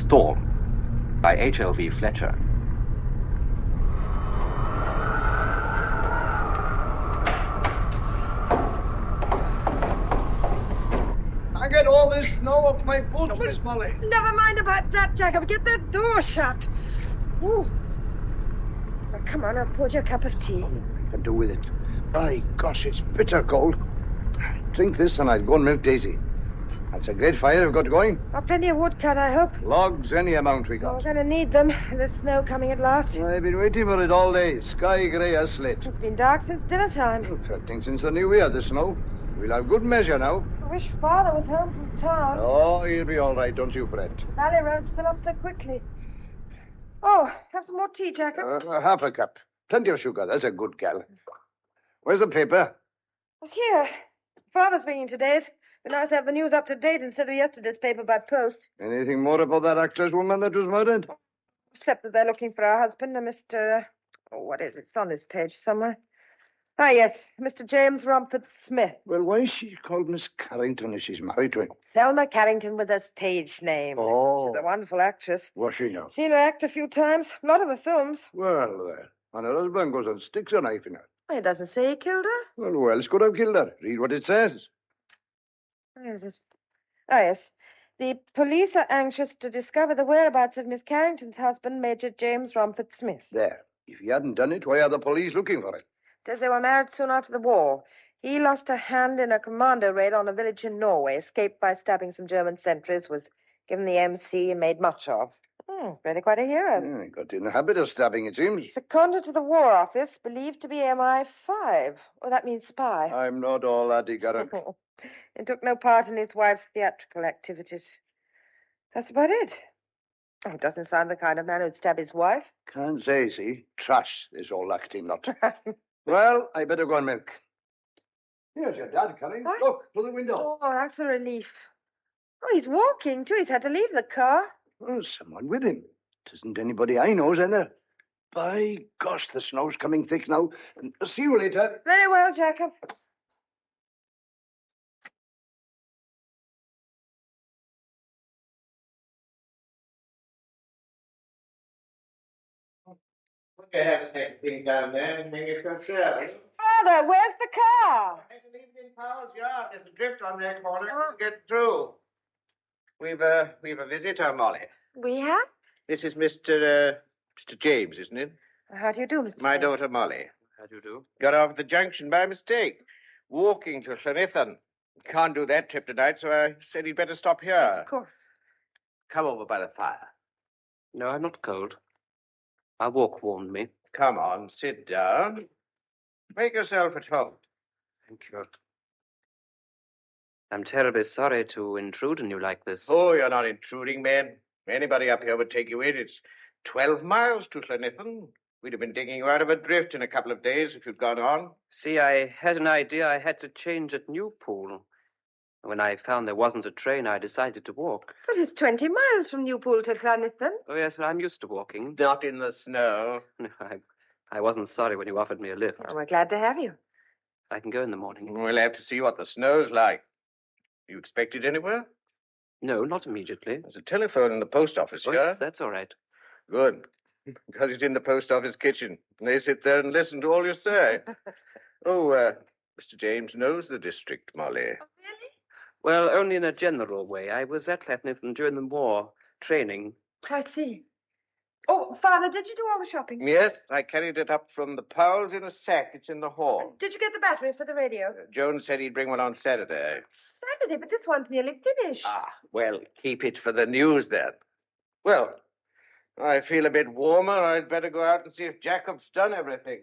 Storm by H.L.V. Fletcher. I get all this snow off my boots, Miss Molly. Never mind about that, Jacob. Get that door shut. Ooh. Now, come on, I'll pour you a cup of tea. Oh, I can do with it. By gosh, it's bitter cold. Drink this and I'll go and milk Daisy. That's a great fire you've got going. Oh, plenty of wood cut, I hope. Logs, any amount we got. We're going to need them. The snow coming at last. I've been waiting for it all day. Sky grey as slate. It's been dark since dinner time. Oh, threatening since the new year, the snow. We'll have good measure now. I wish Father was home from town. Oh, he'll be all right, don't you fret. Valley roads fill up so quickly. Oh, have some more tea, Jacob. Half a cup. Plenty of sugar. That's a good gal. Where's the paper? It's here. Father's bringing today's. It'd be nice to have the news up to date instead of yesterday's paper by post. Anything more about that actress woman that was murdered? Except that they're looking for her husband, Mr. What is it? It's on this page somewhere. Ah, yes, Mr. James Romford Smith. Well, why is she called Miss Carrington if she's married to him? Thelma Carrington with a stage name. Oh. She's a wonderful actress. Was she now? Seen her act a few times. A lot of her films. Well, there. And her husband goes and sticks a knife in her. It doesn't say he killed her. Well, who else could have killed her? Read what it says. Where is it? Ah, yes. The police are anxious to discover the whereabouts of Miss Carrington's husband, Major James Romford Smith. There. If he hadn't done it, why are the police looking for him? Says they were married soon after the war. He lost a hand in a commando raid on a village in Norway, escaped by stabbing some German sentries, was given the MC and made much of. Really quite a hero. Yeah, he got in the habit of stabbing, it seems. Seconded to the War Office, believed to be MI5. Oh, that means spy. I'm not all that ignorant. He took no part in his wife's theatrical activities. That's about it. Oh, it doesn't sound the kind of man who'd stab his wife. Can't say, see? Trash, this old acting lot. Well, I better go and milk. Here's your dad coming. What? Look, through the window. Oh, that's a relief. Oh, he's walking, too. He's had to leave the car. Oh, someone with him. It isn't anybody I know, is there? By gosh, the snow's coming thick now. See you later. Very well, Jacob. Look, I haven't taken thing down there and hang it yourself. Father, where's the car? I can leave it in Powell's yard. There's a drift on that corner. Get through. We've a visitor, Molly. We have? This is Mr. James, isn't it? How do you do, Mr. My James? daughter, Molly. How do you do? Got off at the junction by mistake. Walking to Llanithan. Can't do that trip tonight, so I said he'd better stop here. Of course. Come over by the fire. No, I'm not cold. Our walk warmed me. Come on, sit down. Make yourself at home. Thank you. I'm terribly sorry to intrude on you like this. Oh, you're not intruding, man. Anybody up here would take you in. It's 12 miles to Llanithan. We'd have been digging you out of a drift in a couple of days if you'd gone on. See, I had an idea I had to change at Newpool. When I found there wasn't a train, I decided to walk. But it's 20 miles from Newpool to Llanithan. Oh, yes, well, I'm used to walking. Not in the snow. No, I wasn't sorry when you offered me a lift. Oh, we're glad to have you. I can go in the morning. We'll have to see what the snow's like. You expected anywhere? No, not immediately. There's a telephone in the post office Oh, here. yes, that's all right. Good. Because it's in the post office kitchen. And they sit there and listen to all you say. Mr. James knows the district, Molly. Oh, really? Well, only in a general way. I was at Llanithan during the war, training. I see. Oh, Father, did you do all the shopping? Yes, I carried it up from the Powells in a sack. It's in the hall. Did you get the battery for the radio? Jones said he'd bring one on Saturday. Saturday, but this one's nearly finished. Ah, well, keep it for the news then. Well, I feel a bit warmer. I'd better go out and see if Jacob's done everything.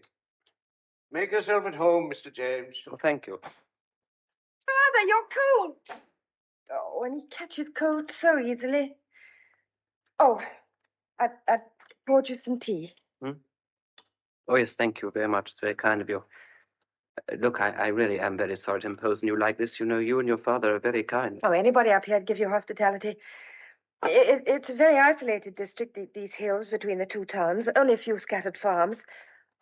Make yourself at home, Mr. James. Well, thank you. Father, you're cold. Oh, and he catches cold so easily. Oh, I poured you some tea. Oh, yes, thank you very much. It's very kind of you. Look, I really am very sorry to impose on you like this. You know, you and your father are very kind. Oh, anybody up here'd give you hospitality. It's a very isolated district, these hills between the two towns. Only a few scattered farms.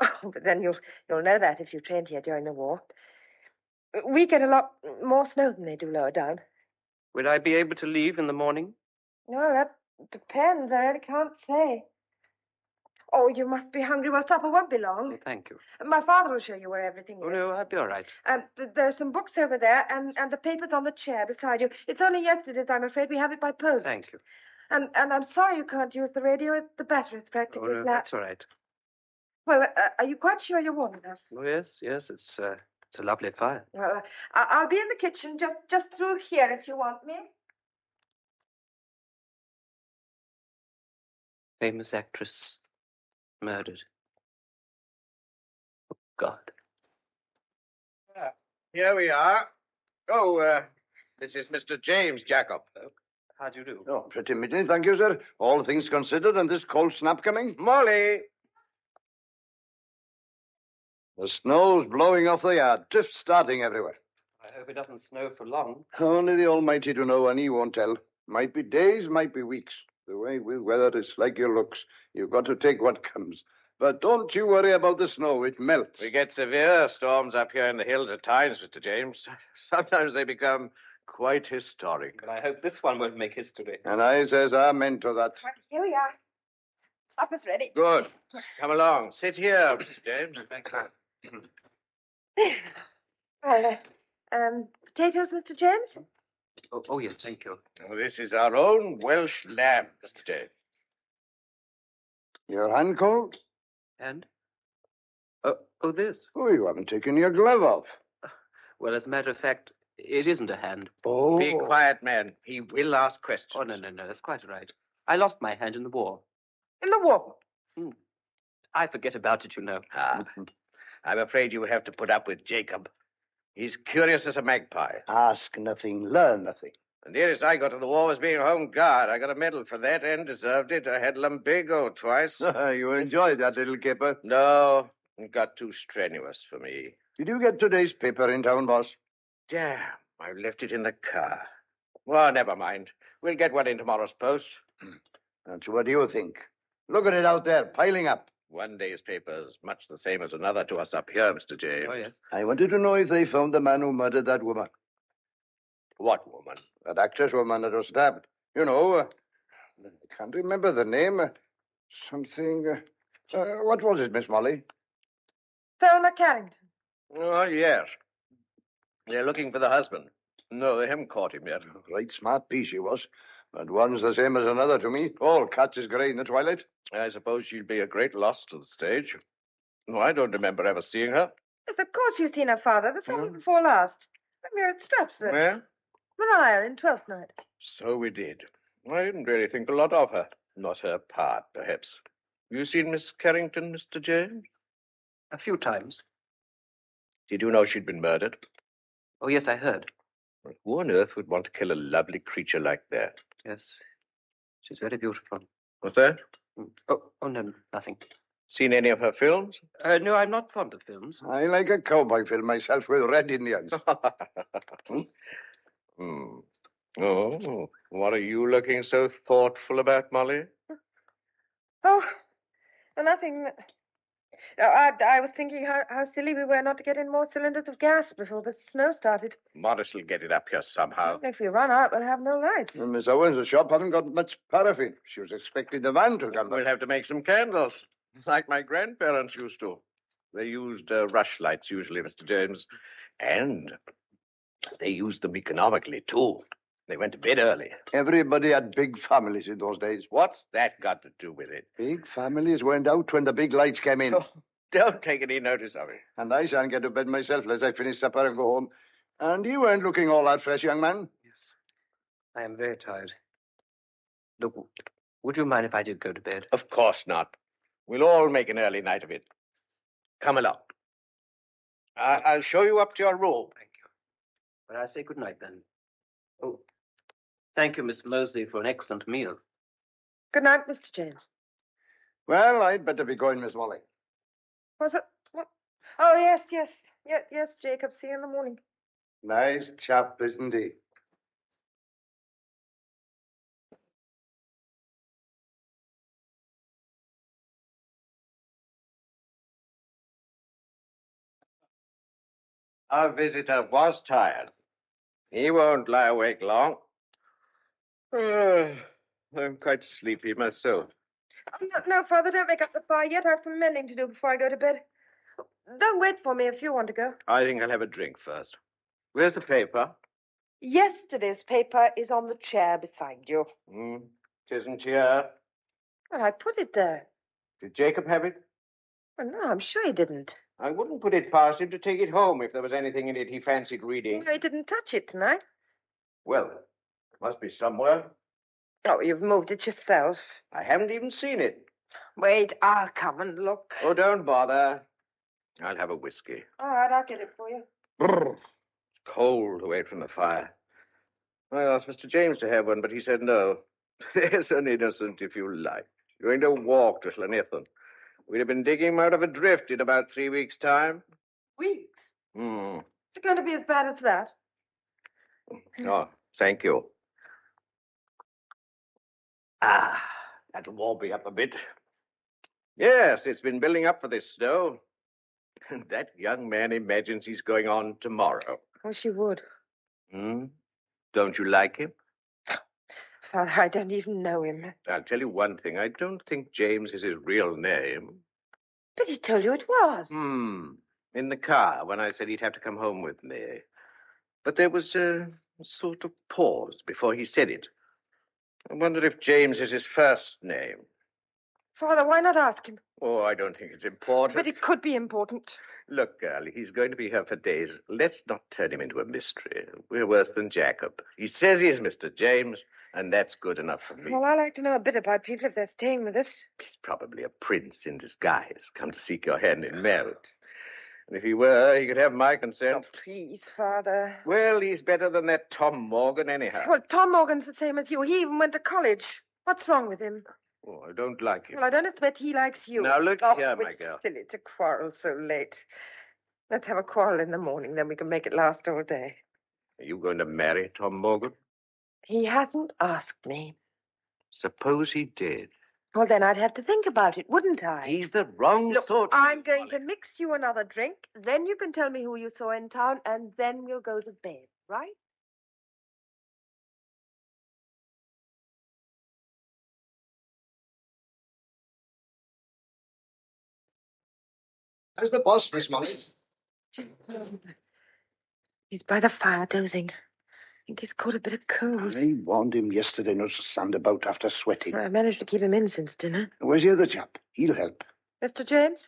Oh, but then you'll know that if you trained here during the war. We get a lot more snow than they do lower down. Will I be able to leave in the morning? No, Depends. I really can't say. Oh, you must be hungry. Well, supper won't be long. Oh, thank you. My father will show you where everything is. Oh, no, I'll be all right. There's some books over there, and the papers on the chair beside you. It's only yesterday's, I'm afraid. We have it by post. Thank you. And I'm sorry you can't use the radio. The battery's Oh, practically no, flat. that's all right. Well, are you quite sure you're warm enough? Oh, yes, it's a lovely fire. Well, I'll be in the kitchen, just through here if you want me. Famous actress murdered. Oh, God. Here we are. Oh, this is Mr. James Jacob. How do you do? Oh, pretty midday, thank you, sir. All things considered, and this cold snap coming. Molly! The snow's blowing off the yard. Drifts starting everywhere. I hope it doesn't snow for long. Only the Almighty to know, and he won't tell. Might be days, might be weeks. The way with weather, it's like your looks. You've got to take what comes. But don't you worry about the snow. It melts. We get severe storms up here in the hills at times, Mr. James. Sometimes they become quite historic. But I hope this one won't make history. And I says amen to that. Right, here we are. Supper's ready. Good. Come along. Sit here, Mr. James. Thank you. Well, potatoes, Mr. James? Oh, yes, thank you. Oh, this is our own Welsh lamb, Mr. James. Your hand cold? And? Oh, this. Oh, you haven't taken your glove off. Well, as a matter of fact, it isn't a hand. Oh. Be quiet, man. He will ask questions. Oh, no, that's quite all right. I lost my hand in the war. In the war. I forget about it, you know. Ah, I'm afraid you will have to put up with Jacob. He's curious as a magpie. Ask nothing, learn nothing. The nearest I got to the war was being a home guard. I got a medal for that and deserved it. I had lumbago twice. You enjoyed that little caper. No, it got too strenuous for me. Did you get today's paper in town, boss? Damn, I left it in the car. Well, never mind. We'll get one in tomorrow's post. And so what do you think? Look at it out there, piling up. One day's paper is much the same as another to us up here, Mr. James. Oh, yes. I wanted to know if they found the man who murdered that woman. What woman? That actress woman that was stabbed. You know, I can't remember the name. Something. What was it, Miss Molly? Thelma Carrington. Oh, yes. They're looking for the husband. No, they haven't caught him yet. Right smart piece she was. But one's the same as another to me. All cats is grey in the twilight. I suppose she'd be a great loss to the stage. No, I don't remember ever seeing her. Yes, of course you've seen her father. The summer before last. We were at Stratford. Where? Maria in Twelfth Night. So we did. I didn't really think a lot of her. Not her part, perhaps. You seen Miss Carrington, Mr. James? A few times. Did you know she'd been murdered? Oh, yes, I heard. Well, who on earth would want to kill a lovely creature like that? Yes. She's very beautiful. What's that? Oh, no, nothing. Seen any of her films? No, I'm not fond of films. I like a cowboy film myself with red Indians. Oh, what are you looking so thoughtful about, Molly? Oh, nothing. I was thinking how silly we were not to get in more cylinders of gas before the snow started. Morris will get it up here somehow. If we run out, we'll have no lights. And Miss Owens' shop haven't got much paraffin. She was expecting the van to come. We'll have to make some candles, like my grandparents used to. They used rush lights usually, Mr. James. And they used them economically, too. They went to bed early. Everybody had big families in those days. What's that got to do with it? Big families went out when the big lights came in. Oh, don't take any notice of it. And I shan't get to bed myself unless I finish supper and go home. And you weren't looking all that fresh, young man. Yes. I am very tired. Look, would you mind if I did go to bed? Of course not. We'll all make an early night of it. Come along. I'll show you up to your room. Thank you. Well, I say good night, then. Oh, thank you, Miss Mosley, for an excellent meal. Good night, Mr. James. Well, I'd better be going, Miss Molly. Was it? What? Oh, yes, Jacob. See you in the morning. Nice chap, isn't he? Our visitor was tired. He won't lie awake long. I'm quite sleepy myself. Oh, no, Father, don't make up the fire yet. I have some mending to do before I go to bed. Don't wait for me if you want to go. I think I'll have a drink first. Where's the paper? Yesterday's paper is on the chair beside you. It isn't here. Well, I put it there. Did Jacob have it? Well, no, I'm sure he didn't. I wouldn't put it past him to take it home if there was anything in it he fancied reading. No, he didn't touch it tonight. Well, it must be somewhere. Oh, you've moved it yourself. I haven't even seen it. Wait, I'll come and look. Oh, don't bother. I'll have a whiskey. All right, I'll get it for you. Brr. It's cold away from the fire. I asked Mr. James to have one, but he said no. There's an innocent, if you like. Going to walk to Llanithan. We'd have been digging him out of a drift in about 3 weeks' time. Weeks? Hmm. Is it going to be as bad as that? Oh, thank you. Ah, that'll warm me up a bit. Yes, it's been building up for this snow. And that young man imagines he's going on tomorrow. Oh, she would. Don't you like him? Father, I don't even know him. I'll tell you one thing. I don't think James is his real name. But he told you it was. In the car, when I said he'd have to come home with me. But there was a sort of pause before he said it. I wonder if James is his first name. Father, why not ask him? Oh, I don't think it's important. But it could be important. Look, girl, he's going to be here for days. Let's not turn him into a mystery. We're worse than Jacob. He says he's Mr. James, and that's good enough for me. Well, I like to know a bit about people if they're staying with us. He's probably a prince in disguise, come to seek your hand in marriage. And if he were, he could have my consent. Oh, please, Father. Well, he's better than that Tom Morgan, anyhow. Well, Tom Morgan's the same as you. He even went to college. What's wrong with him? Oh, I don't like him. Well, I don't expect he likes you. Now, look here, my it's girl. silly to quarrel so late. Let's have a quarrel in the morning, then we can make it last all day. Are you going to marry Tom Morgan? He hasn't asked me. Suppose he did. Well, then I'd have to think about it, wouldn't I? He's the wrong Look, sort. I'm going to mix you another drink, then you can tell me who you saw in town, and then we'll go to bed, right? How's the boss, Miss Molly? He's by the fire, dozing. I think he's caught a bit of cold. I warned him yesterday not to stand about after sweating. I managed to keep him in since dinner. Where's the other chap? He'll help. Mr. James?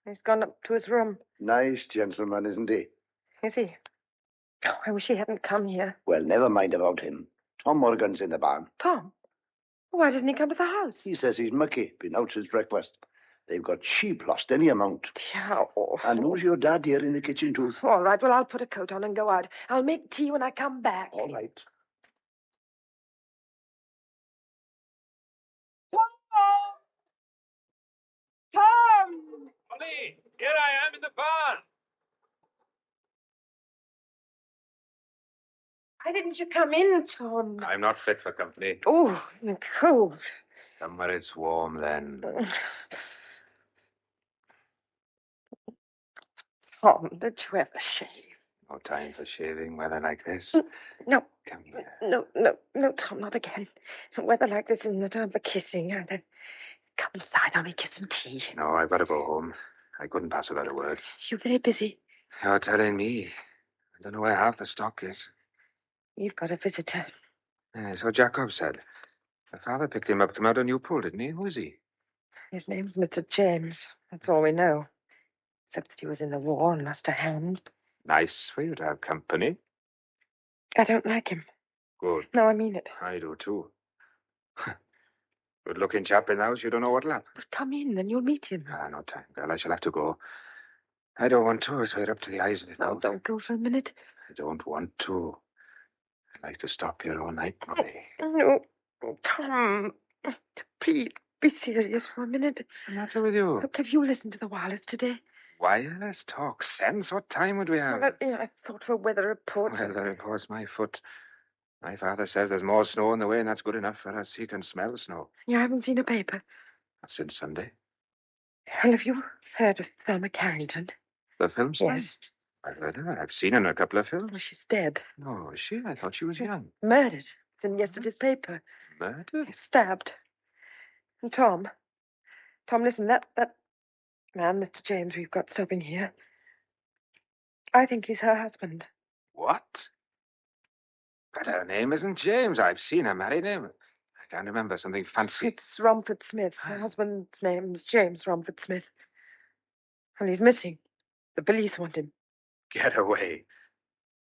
He's gone up to his room. Nice gentleman, isn't he? Is he? Oh, I wish he hadn't come here. Well, never mind about him. Tom Morgan's in the barn. Tom? Why doesn't he come to the house? He says he's mucky, been out since breakfast. They've got sheep lost any amount. How awful. And who's your dad here in the kitchen, too? All right, well, I'll put a coat on and go out. I'll make tea when I come back. All right. Tom! Molly, here I am in the barn. Why didn't you come in, Tom? I'm not fit for company. Oh, the cold. Somewhere it's warm, then. Tom, did you ever shave? No time for shaving, weather like this. No. Come here. No, Tom, not again. Weather like this isn't the time for kissing. Then come inside, I'll make you some tea. No, I've got to go home. I couldn't pass without a word. You're very busy. You're telling me. I don't know where half the stock is. You've got a visitor. So Jacob said. My father picked him up from out on Newpool, didn't he? Who is he? His name's Mr. James. That's all we know. Except that he was in the war and lost a hand. Nice for you to have company. I don't like him. Good. No, I mean it. I do, too. Good-looking chap in the house. You don't know what'll happen. But come in, then you'll meet him. No time, girl. I shall have to go. I don't want to. It's right up to the eyes in it. No, don't go for a minute. I don't want to. I'd like to stop here all night, Molly. No, Tom. Please, be serious for a minute. What's the matter with you? Look, have you listened to the wireless today? Wireless talk sense? What time would we have? Well, I thought for weather reports. Well, the report's my foot. My father says there's more snow on the way, and that's good enough for us. He can smell snow. You haven't seen a paper? Not since Sunday. Well, have you heard of Thelma Carrington? The film star? Yes. I've heard of her. I've seen her in a couple of films. Well, she's dead. No, is she? I thought she was young. Murdered. It's in yesterday's paper. Murdered? Stabbed. And Tom, listen, that man, Mr. James, we've got stopping here. I think he's her husband. What? But her name isn't James. I've seen her married name. I can't remember. Something fancy. It's Romford Smith. Her husband's name's James Romford Smith. Well, he's missing. The police want him. Get away.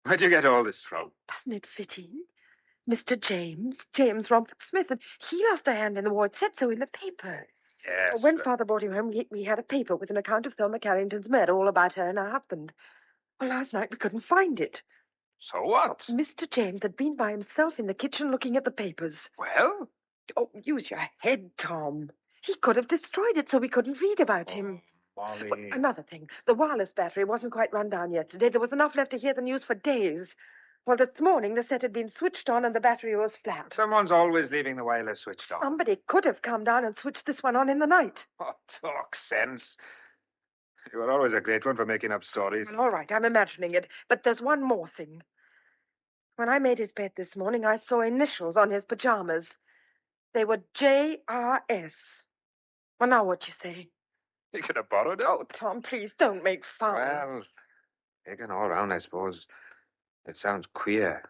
Where'd you get all this from? Doesn't it fit in? Mr. James Romford Smith, and he lost a hand in the war. It said so in the paper. Yes. When Father brought him home, we had a paper with an account of Thelma Carrington's murder, all about her and her husband. Well, last night we couldn't find it. So what? Mr. James had been by himself in the kitchen looking at the papers. Well? Oh, use your head, Tom. He could have destroyed it so we couldn't read about him. Molly. Well, another thing, the wireless battery wasn't quite run down yesterday. There was enough left to hear the news for days. Well, this morning the set had been switched on and the battery was flat. Someone's always leaving the wireless switched on. Somebody could have come down and switched this one on in the night. Oh, talk sense. You were always a great one for making up stories. Well, all right, I'm imagining it. But there's one more thing. When I made his bed this morning, I saw initials on his pajamas. They were J.R.S. Well, now what you say? You could have borrowed it. Oh, Tom, please don't make fun. Well, taken all round, I suppose. It sounds queer.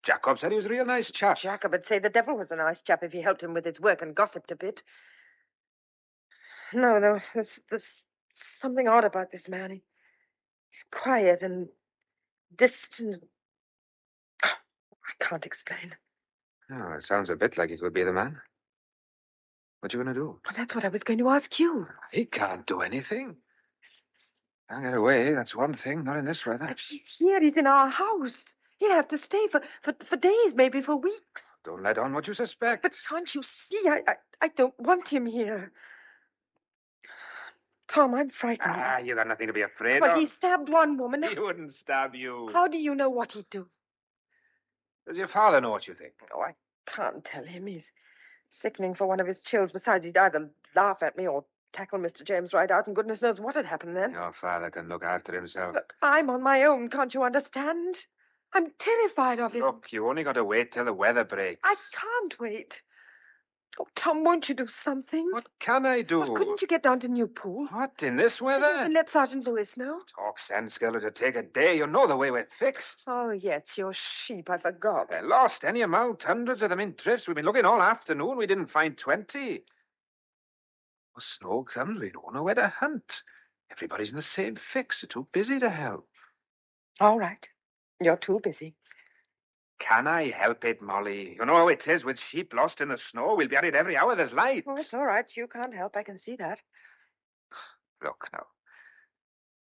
Jacob said he was a real nice chap. Jacob would say the devil was a nice chap if he helped him with his work and gossiped a bit. No, there's something odd about this man. He's quiet and distant. Oh, I can't explain. Oh, it sounds a bit like he could be the man. What you going to do? Well, that's what I was going to ask you. He can't do anything. Can't get away, that's one thing. Not in this weather. But he's here. He's in our house. He'll have to stay for days, maybe for weeks. Don't let on what you suspect. But can't you see? I don't want him here. Tom, I'm frightened. Ah, you got nothing to be afraid Well, of. he stabbed one woman. He wouldn't stab you. How do you know what he'd do? Does your father know what you think? Oh, I can't tell him. He's sickening for one of his chills. Besides, he'd either laugh at me or tackle Mr. James right out, and goodness knows what had happened then. Your father can look after himself. Look, I'm on my own, can't you understand? I'm terrified of him. Look, you only got to wait till the weather breaks. I can't wait. Oh, Tom, won't you do something? What can I do? Well, couldn't you get down to Newpool? What, in this weather? And let Sergeant Lewis know? Talk sense, girl. It'll take a day. You know the way we're fixed. Oh, yes, your sheep. I forgot. They're lost any amount. Hundreds of them in drifts. We've been looking all afternoon. We didn't find 20. Well, snow comes. We don't know where to hunt. Everybody's in the same fix. They're too busy to help. All right. You're too busy. Can I help it, Molly? You know how it is with sheep lost in the snow. We'll be at it every hour there's light. Oh, it's all right. You can't help. I can see that. Look, now.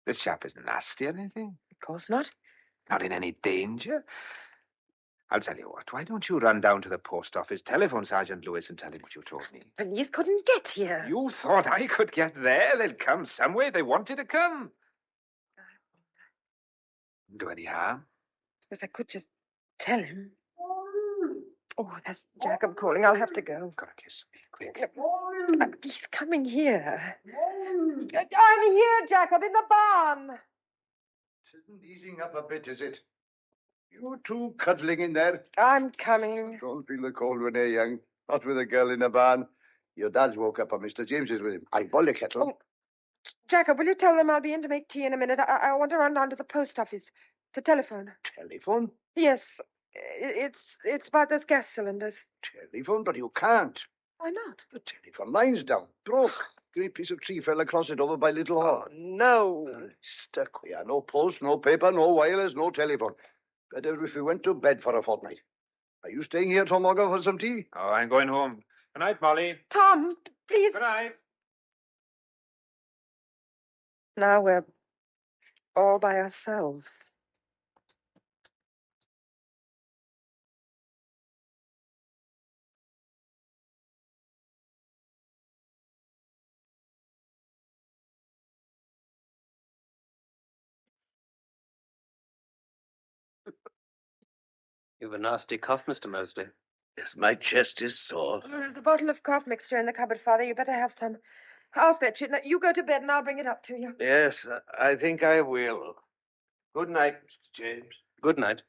This chap isn't nasty or anything. Of course not. Not in any danger. I'll tell you what. Why don't you run down to the post office, telephone Sergeant Lewis, and tell him what you told me? Police couldn't get here. You thought I could get there? They'd come some way. They wanted to come. Do any harm? Suppose I could just tell him. Oh, that's Jacob calling. I'll have to go. Got a kiss me, quick. He's coming here. I'm here, Jacob, in the barn. It isn't easing up a bit, is it? You two cuddling in there. I'm coming. Don't feel the cold when they're young. Not with a girl in a barn. Your dad's woke up, and Mr. James is with him. I boil the kettle. Oh, Jacob, will you tell them I'll be in to make tea in a minute? I want to run down to the post office to telephone. Telephone? Yes, it's about those gas cylinders. Telephone? But you can't. Why not? The telephone line's down. Broke. Great piece of tree fell across it over by Little Hall. Oh, no. Stuck we are. No post, no paper, no wireless, no telephone. Better if we went to bed for a fortnight. Are you staying here, Tom Morgan, for some tea? Oh, I'm going home. Good night, Molly. Tom, please. Good night. Now we're all by ourselves. You've a nasty cough, Mr. Mosley. Yes, my chest is sore. There's a bottle of cough mixture in the cupboard, Father. You better have some. I'll fetch it. Now, you go to bed and I'll bring it up to you. Yes, I think I will. Good night, Mr. James. Good night.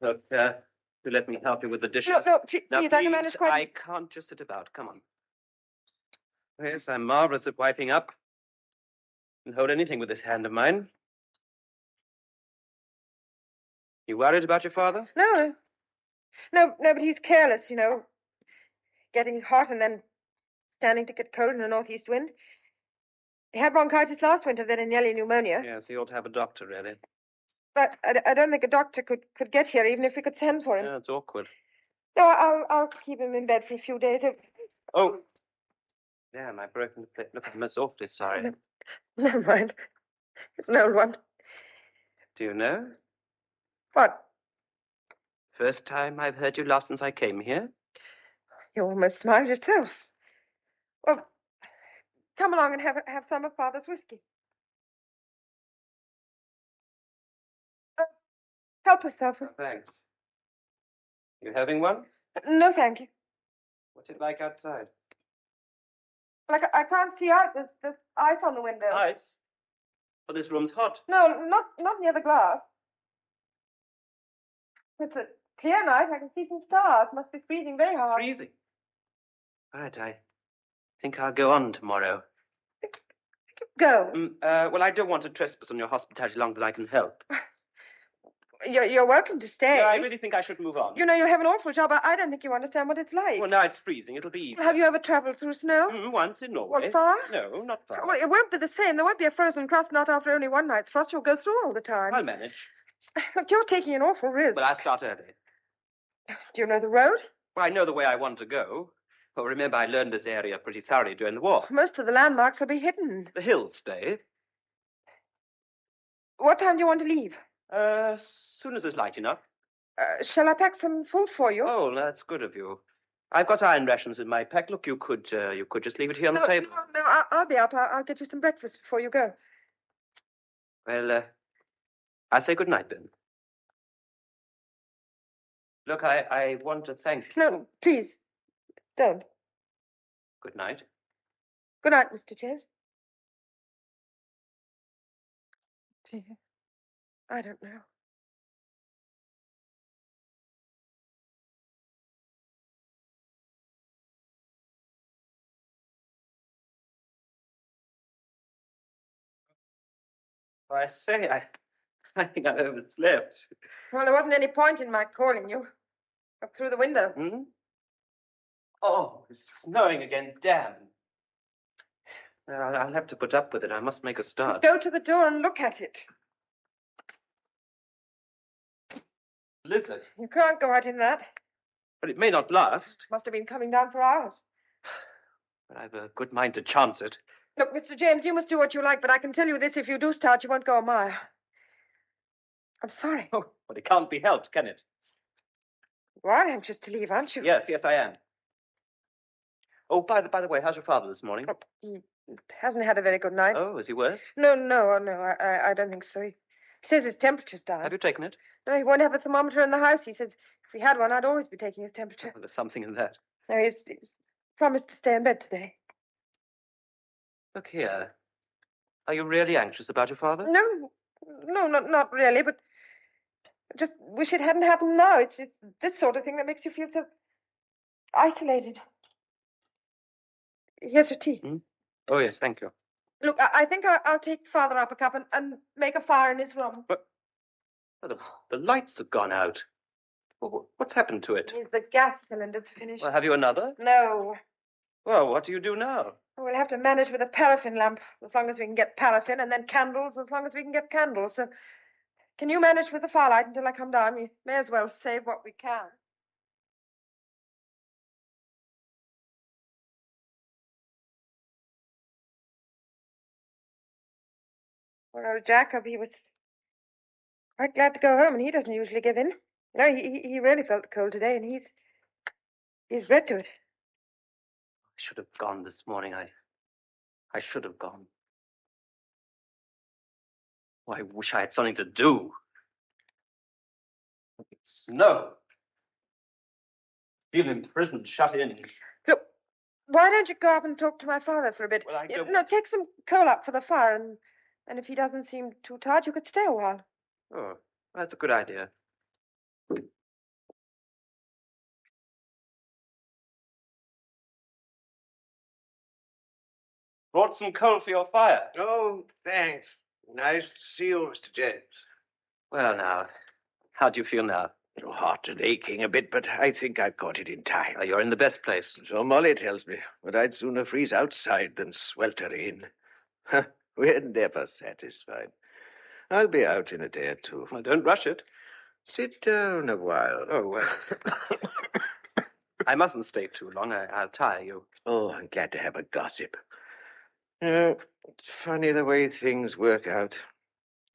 Look, you let me help you with the dishes. No, please, Now, I can manage quite... I can't just sit about. Come on. Yes, I'm marvelous at wiping up. Can hold anything with this hand of mine. You worried about your father? No, but he's careless, you know. Getting hot and then standing to get cold in a northeast wind. He had bronchitis last winter, then a nearly pneumonia. Yes, he ought to have a doctor, really. But I don't think a doctor could get here, even if we could send for him. Yeah, it's awkward. No, I'll keep him in bed for a few days. Oh. Damn, I broken the plate. Look, I'm most awfully sorry. No. Never mind. It's an old one. Do you know? What? First time I've heard you laugh since I came here. You almost smiled yourself. Well, come along and have some of Father's whiskey. Help yourself. Thanks. You having one? No, thank you. What's it like outside? Like, I can't see out. There's ice on the window. Ice? Well, this room's hot. No, not near the glass. It's a clear night. I can see some stars. Must be freezing very hard. Freezing. Right, I think I'll go on tomorrow. Go. Well, I don't want to trespass on your hospitality longer than I can help. You're welcome to stay. No, I really think I should move on. You know, you'll have an awful job. I don't think you understand what it's like. Well, now it's freezing. It'll be easy. Have you ever traveled through snow? Once in Norway. What, far? No, not far. Well, it won't be the same. There won't be a frozen crust, not after only one night's frost. You'll go through all the time. I'll manage. Look, you're taking an awful risk. But I'll start early. Do you know the road? Well, I know the way I want to go. Well, remember, I learned this area pretty thoroughly during the war. Most of the landmarks will be hidden. The hills stay. What time do you want to leave? Soon as it's light enough. Shall I pack some food for you? Oh, that's good of you. I've got iron rations in my pack. Look, you could just leave it here on the table. No, I'll be up. I'll get you some breakfast before you go. Well, I'll say good night then. Look, I want to thank you. No, please, don't. Good night. Good night, Mr. Chase. Dear, I don't know. I say, I think I overslept. Well, there wasn't any point in my calling you. Look through the window. Hmm? Oh, it's snowing again. Damn. I'll have to put up with it. I must make a start. Go to the door and look at it. Blizzard. You can't go out in that. But it may not last. Must have been coming down for hours. But I've a good mind to chance it. Look, Mr. James, you must do what you like, but I can tell you this, if you do start, you won't go a mile. I'm sorry. Oh, but it can't be helped, can it? You are anxious to leave, aren't you? Yes, I am. Oh, by the way, how's your father this morning? Oh, he hasn't had a very good night. Oh, is he worse? No, I don't think so. He says his temperature's down. Have you taken it? No, he won't have a thermometer in the house. He says if we had one, I'd always be taking his temperature. Oh, there's something in that. No, he's promised to stay in bed today. Look here. Are you really anxious about your father? No, not really, but I just wish it hadn't happened now. It's this sort of thing that makes you feel so isolated. Here's your tea. Oh, yes, thank you. Look, I think I'll take Father up a cup and make a fire in his room. But the lights have gone out. What's happened to it? The gas cylinder's finished. Well, have you another? No. Well, what do you do now? We'll have to manage with a paraffin lamp, as long as we can get paraffin, and then candles, as long as we can get candles. So, can you manage with the firelight until I come down? We may as well save what we can. Poor old Jacob, he was quite glad to go home, and he doesn't usually give in. No, he really felt the cold today, and he's bred to it. I should have gone this morning. I should have gone. Oh, I wish I had something to do. Snow. Feel imprisoned, shut in. Look, why don't you go up and talk to my father for a bit? Well, I don't... No, take some coal up for the fire, and if he doesn't seem too tired, you could stay a while. Oh, that's a good idea. Brought some coal for your fire. Oh, thanks. Nice to see you, Mr. James. Well, now, how do you feel now? Hot and aching a bit, but I think I've caught it in time. You're in the best place. So Molly tells me, but I'd sooner freeze outside than swelter in. We're never satisfied. I'll be out in a day or two. Well, don't rush it. Sit down a while. Oh, well. I mustn't stay too long. I'll tire you. Oh, I'm glad to have a gossip. It's funny the way things work out.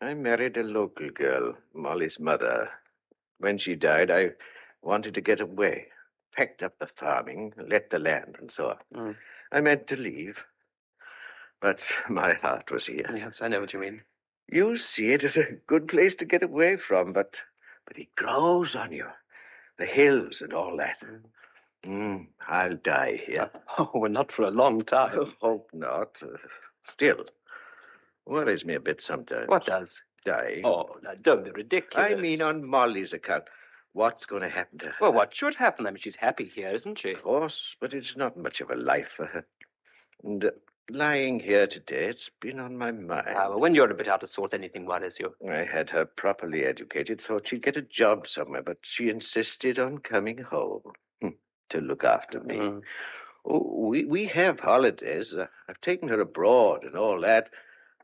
I married a local girl, Molly's mother. When she died, I wanted to get away. Packed up the farming, let the land, and so on. I meant to leave. But my heart was here. Yes, I know what you mean. You see it as a good place to get away from, but it grows on you. The hills and all that. I'll die here. Oh, well, not for a long time. Hope not. Still, worries me a bit sometimes. What does? Dying. Oh, now, don't be ridiculous. I mean on Molly's account. What's going to happen to her? Well, what should happen? I mean, she's happy here, isn't she? Of course, but it's not much of a life for her. And lying here today, it's been on my mind. Well, when you're a bit out of sorts, anything worries you. I had her properly educated, thought she'd get a job somewhere, but she insisted on coming home to look after me. Oh, we have holidays. I've taken her abroad and all that,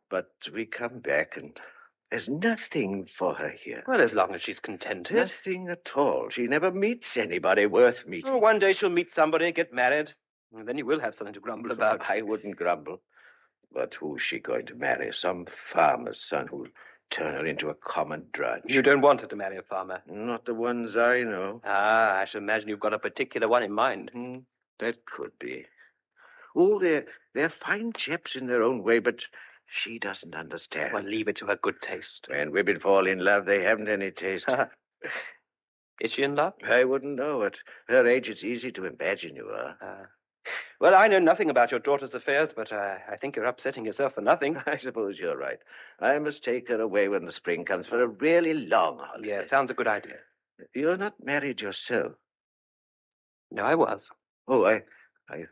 but we come back and there's nothing for her here. Well, as long as she's contented. Nothing at all. She never meets anybody worth meeting. Oh, one day she'll meet somebody, get married. And then you will have something to grumble about. I wouldn't grumble. But who's she going to marry? Some farmer's son who'll turn her into a common drudge. You don't want her to marry a farmer? Not the ones I know. Ah, I should imagine you've got a particular one in mind. That could be. Oh, they're fine chaps in their own way, but she doesn't understand. Well, leave it to her good taste. When women fall in love, they haven't any taste. Is she in love? I wouldn't know. At her age, it's easy to imagine you are. Well, I know nothing about your daughter's affairs, but I think you're upsetting yourself for nothing. I suppose you're right. I must take her away when the spring comes for a really long holiday. Yeah, sounds a good idea. You're not married yourself. No, I was. Oh, I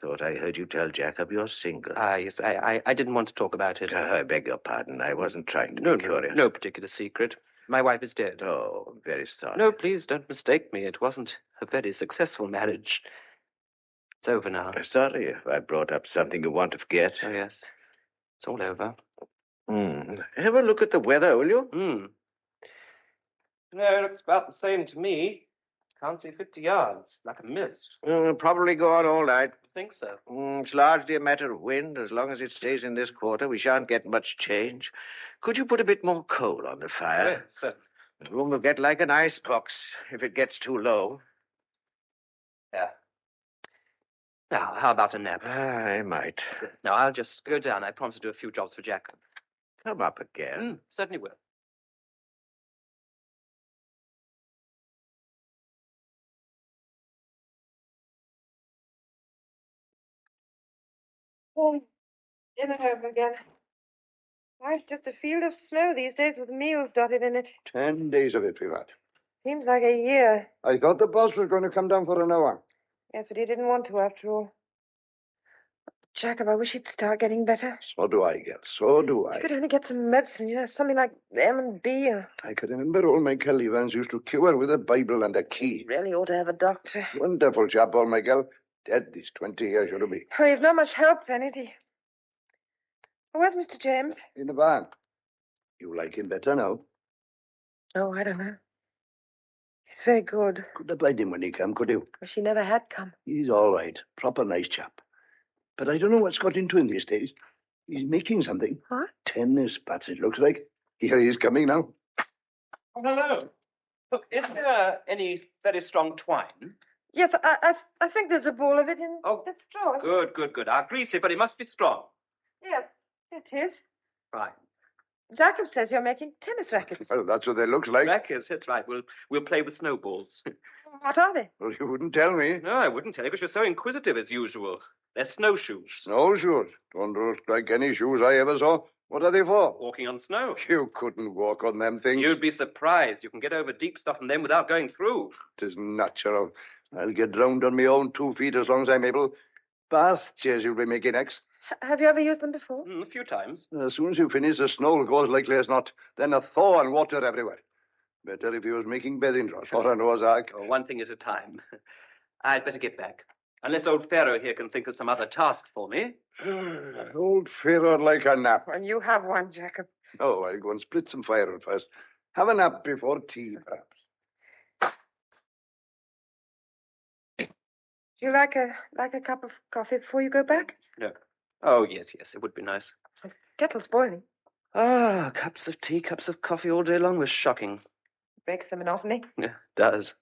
thought I heard you tell Jacob you're single. Yes, I didn't want to talk about it. I beg your pardon. I wasn't trying to be curious. No particular secret. My wife is dead. Oh, I'm very sorry. No, please don't mistake me. It wasn't a very successful marriage. It's over now. Sorry if I brought up something you want to forget. Oh, yes. It's all over. Have a look at the weather, will you? No, it looks about the same to me. Can't see 50 yards, like a mist. It'll probably go on all night. I think so. It's largely a matter of wind. As long as it stays in this quarter, we shan't get much change. Could you put a bit more coal on the fire? Yes, sir. The room will get like an icebox if it gets too low. Yeah. Now, how about a nap? I might. Now, I'll just go down. I promise to do a few jobs for Jack. Come up again. Certainly will. Oh, dinner over again. Why, it's just a field of snow these days with meals dotted in it. 10 days of it we've had. Seems like a year. I thought the boss was going to come down for an hour. Yes, but he didn't want to after all. Jacob, I wish he'd start getting better. So do I, Gil. So do I. He could only get some medicine, something like M&B. I can remember old Michael Evans used to cure with a Bible and a key. Really ought to have a doctor. Wonderful chap, old Michael. Dead these 20 years, H.L.B. Oh, he's not much help then, is he? Where's Mr. James? In the barn. You like him better now? Oh, I don't know. He's very good. Could have played him when he come, could you? Wish he never had come. He's all right. Proper nice chap. But I don't know what's got into him these days. He's making something. What? Tennis bats, it looks like. Here he is coming now. Oh, hello. Look, is there any very strong twine? Yes, I think there's a ball of it in the straw. Good. I'll grease it, but it must be strong. Yes, it is. Right. Jacob says you're making tennis rackets. Well, that's what they look like. Rackets, that's right. We'll play with snowballs. What are they? Well, you wouldn't tell me. No, I wouldn't tell you because you're so inquisitive as usual. They're snowshoes. Snowshoes. Don't look like any shoes I ever saw. What are they for? Walking on snow. You couldn't walk on them things. You'd be surprised. You can get over deep stuff in them without going through. It is natural. I'll get drowned on my own 2 feet as long as I'm able. Bath chairs you'll be making next. Have you ever used them before? A few times. As soon as you finish, the snow will go as likely as not. Then a thaw and water everywhere. Better if you was making bathing drawers or a Noah's Ark. Oh, one thing at a time. I'd better get back. Unless old Pharaoh here can think of some other task for me. Old Pharaoh'd like a nap. Well, you have one, Jacob. Oh, I'll go and split some firewood first. Have a nap before tea, perhaps. Do you like a cup of coffee before you go back? No. Oh, yes, it would be nice. The kettle's boiling. Ah, cups of tea, cups of coffee all day long was shocking. Breaks the monotony. Yeah, it does.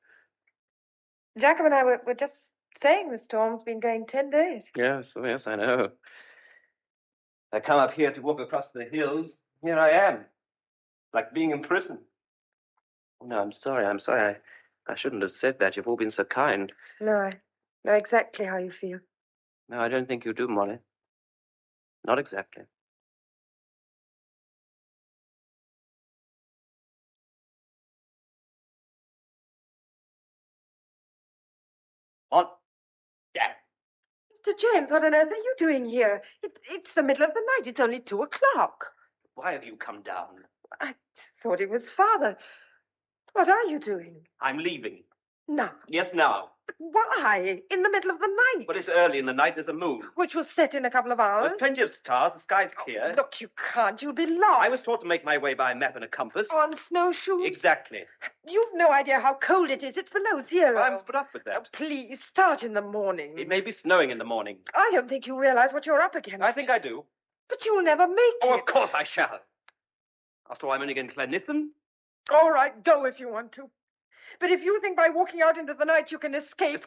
Jacob and I were just saying the storm's been going 10 days. Yes, I know. I come up here to walk across the hills. Here I am. Like being in prison. No, I'm sorry. I shouldn't have said that. You've all been so kind. No, I know exactly how you feel. No, I don't think you do, Molly. Not exactly. On. Damn. Mr. James, what on earth are you doing here? It's the middle of the night. It's only 2 o'clock. Why have you come down? I thought it was Father. What are you doing? I'm leaving. Now. Yes, now. But why? In the middle of the night. But it's early in the night. There's a moon. Which will set in a couple of hours. There's plenty of stars. The sky's clear. Oh, look, you can't. You'll be lost. I was taught to make my way by a map and a compass. On snowshoes? Exactly. You've no idea how cold it is. It's below 0. Well, I must put up with Oh, that. please, start in the morning. It may be snowing in the morning. I don't think you realize what you're up against. I think I do. But you'll never make it. Oh, of course I shall. After all, I'm only going to Glenithan. All right, go if you want to. But if you think by walking out into the night you can escape...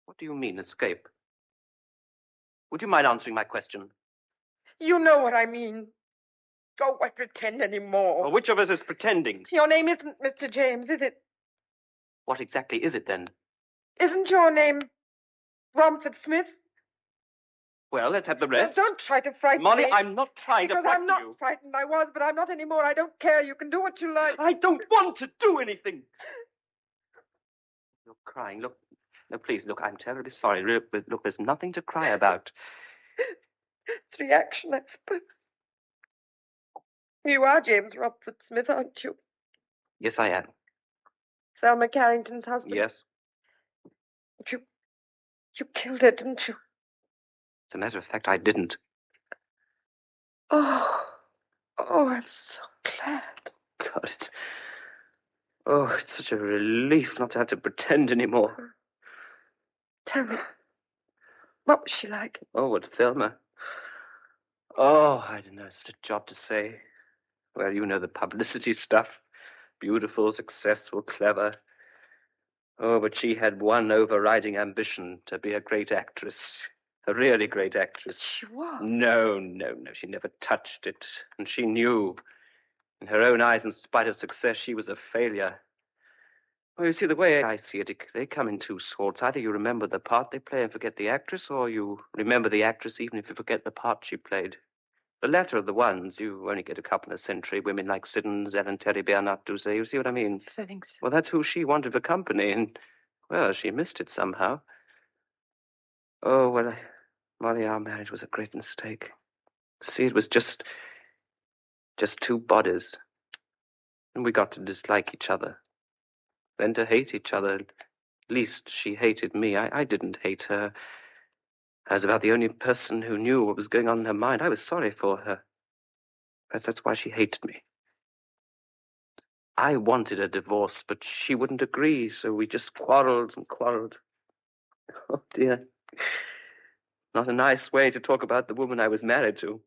What do you mean, escape? Would you mind answering my question? You know what I mean. Oh, why pretend anymore? Well, which of us is pretending? Your name isn't Mr. James, is it? What exactly is it, then? Isn't your name Romford Smith? Well, let's have the rest. Don't try to frighten Molly, me. I'm not trying to Because frighten I'm not you. frightened. I was, but I'm not anymore. I don't care. You can do what you like. I don't want to do anything. You're crying. Look. No, please, look, I'm terribly sorry. Look, there's nothing to cry about. It's reaction, I suppose. You are James Romford Smith, aren't you? Yes, I am. Thelma Carrington's husband? Yes. You killed her, didn't you? As a matter of fact, I didn't. Oh, I'm so glad. God, it's such a relief not to have to pretend anymore. Tell me, what was she like? Oh, what, Thelma? Oh, I don't know. It's a job to say. Well, you know the publicity stuff. Beautiful, successful, clever. Oh, but she had one overriding ambition, to be a great actress. A really great actress. She was. No. She never touched it. And she knew. In her own eyes, in spite of success, she was a failure. Well, you see, the way I see it, they come in 2 sorts. Either you remember the part they play and forget the actress, or you remember the actress even if you forget the part she played. The latter of the ones, you only get a couple of century women like Siddons, Ellen Terry Bernard do say. You see what I mean? I think so. Well, that's who she wanted for company, and, well, she missed it somehow. Oh, well, Molly, our marriage was a great mistake. See, it was just 2 bodies. And we got to dislike each other. Then to hate each other. At least she hated me. I didn't hate her. I was about the only person who knew what was going on in her mind. I was sorry for her. Perhaps that's why she hated me. I wanted a divorce, but she wouldn't agree, so we just quarreled and quarreled. Oh, dear. Not a nice way to talk about the woman I was married to.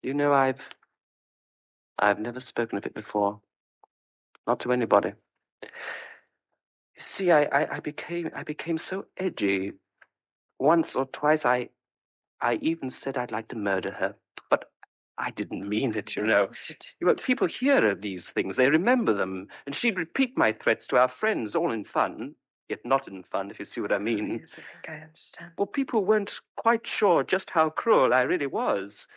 You know, I've never spoken of it before. Not to anybody. You see, I became so edgy. Once or twice I even said I'd like to murder her. But I didn't mean it, you know. But people hear of these things. They remember them. And she'd repeat my threats to our friends, all in fun. yet not in fun, if you see what I mean. Yes, I think I understand. Well, people weren't quite sure just how cruel I really was.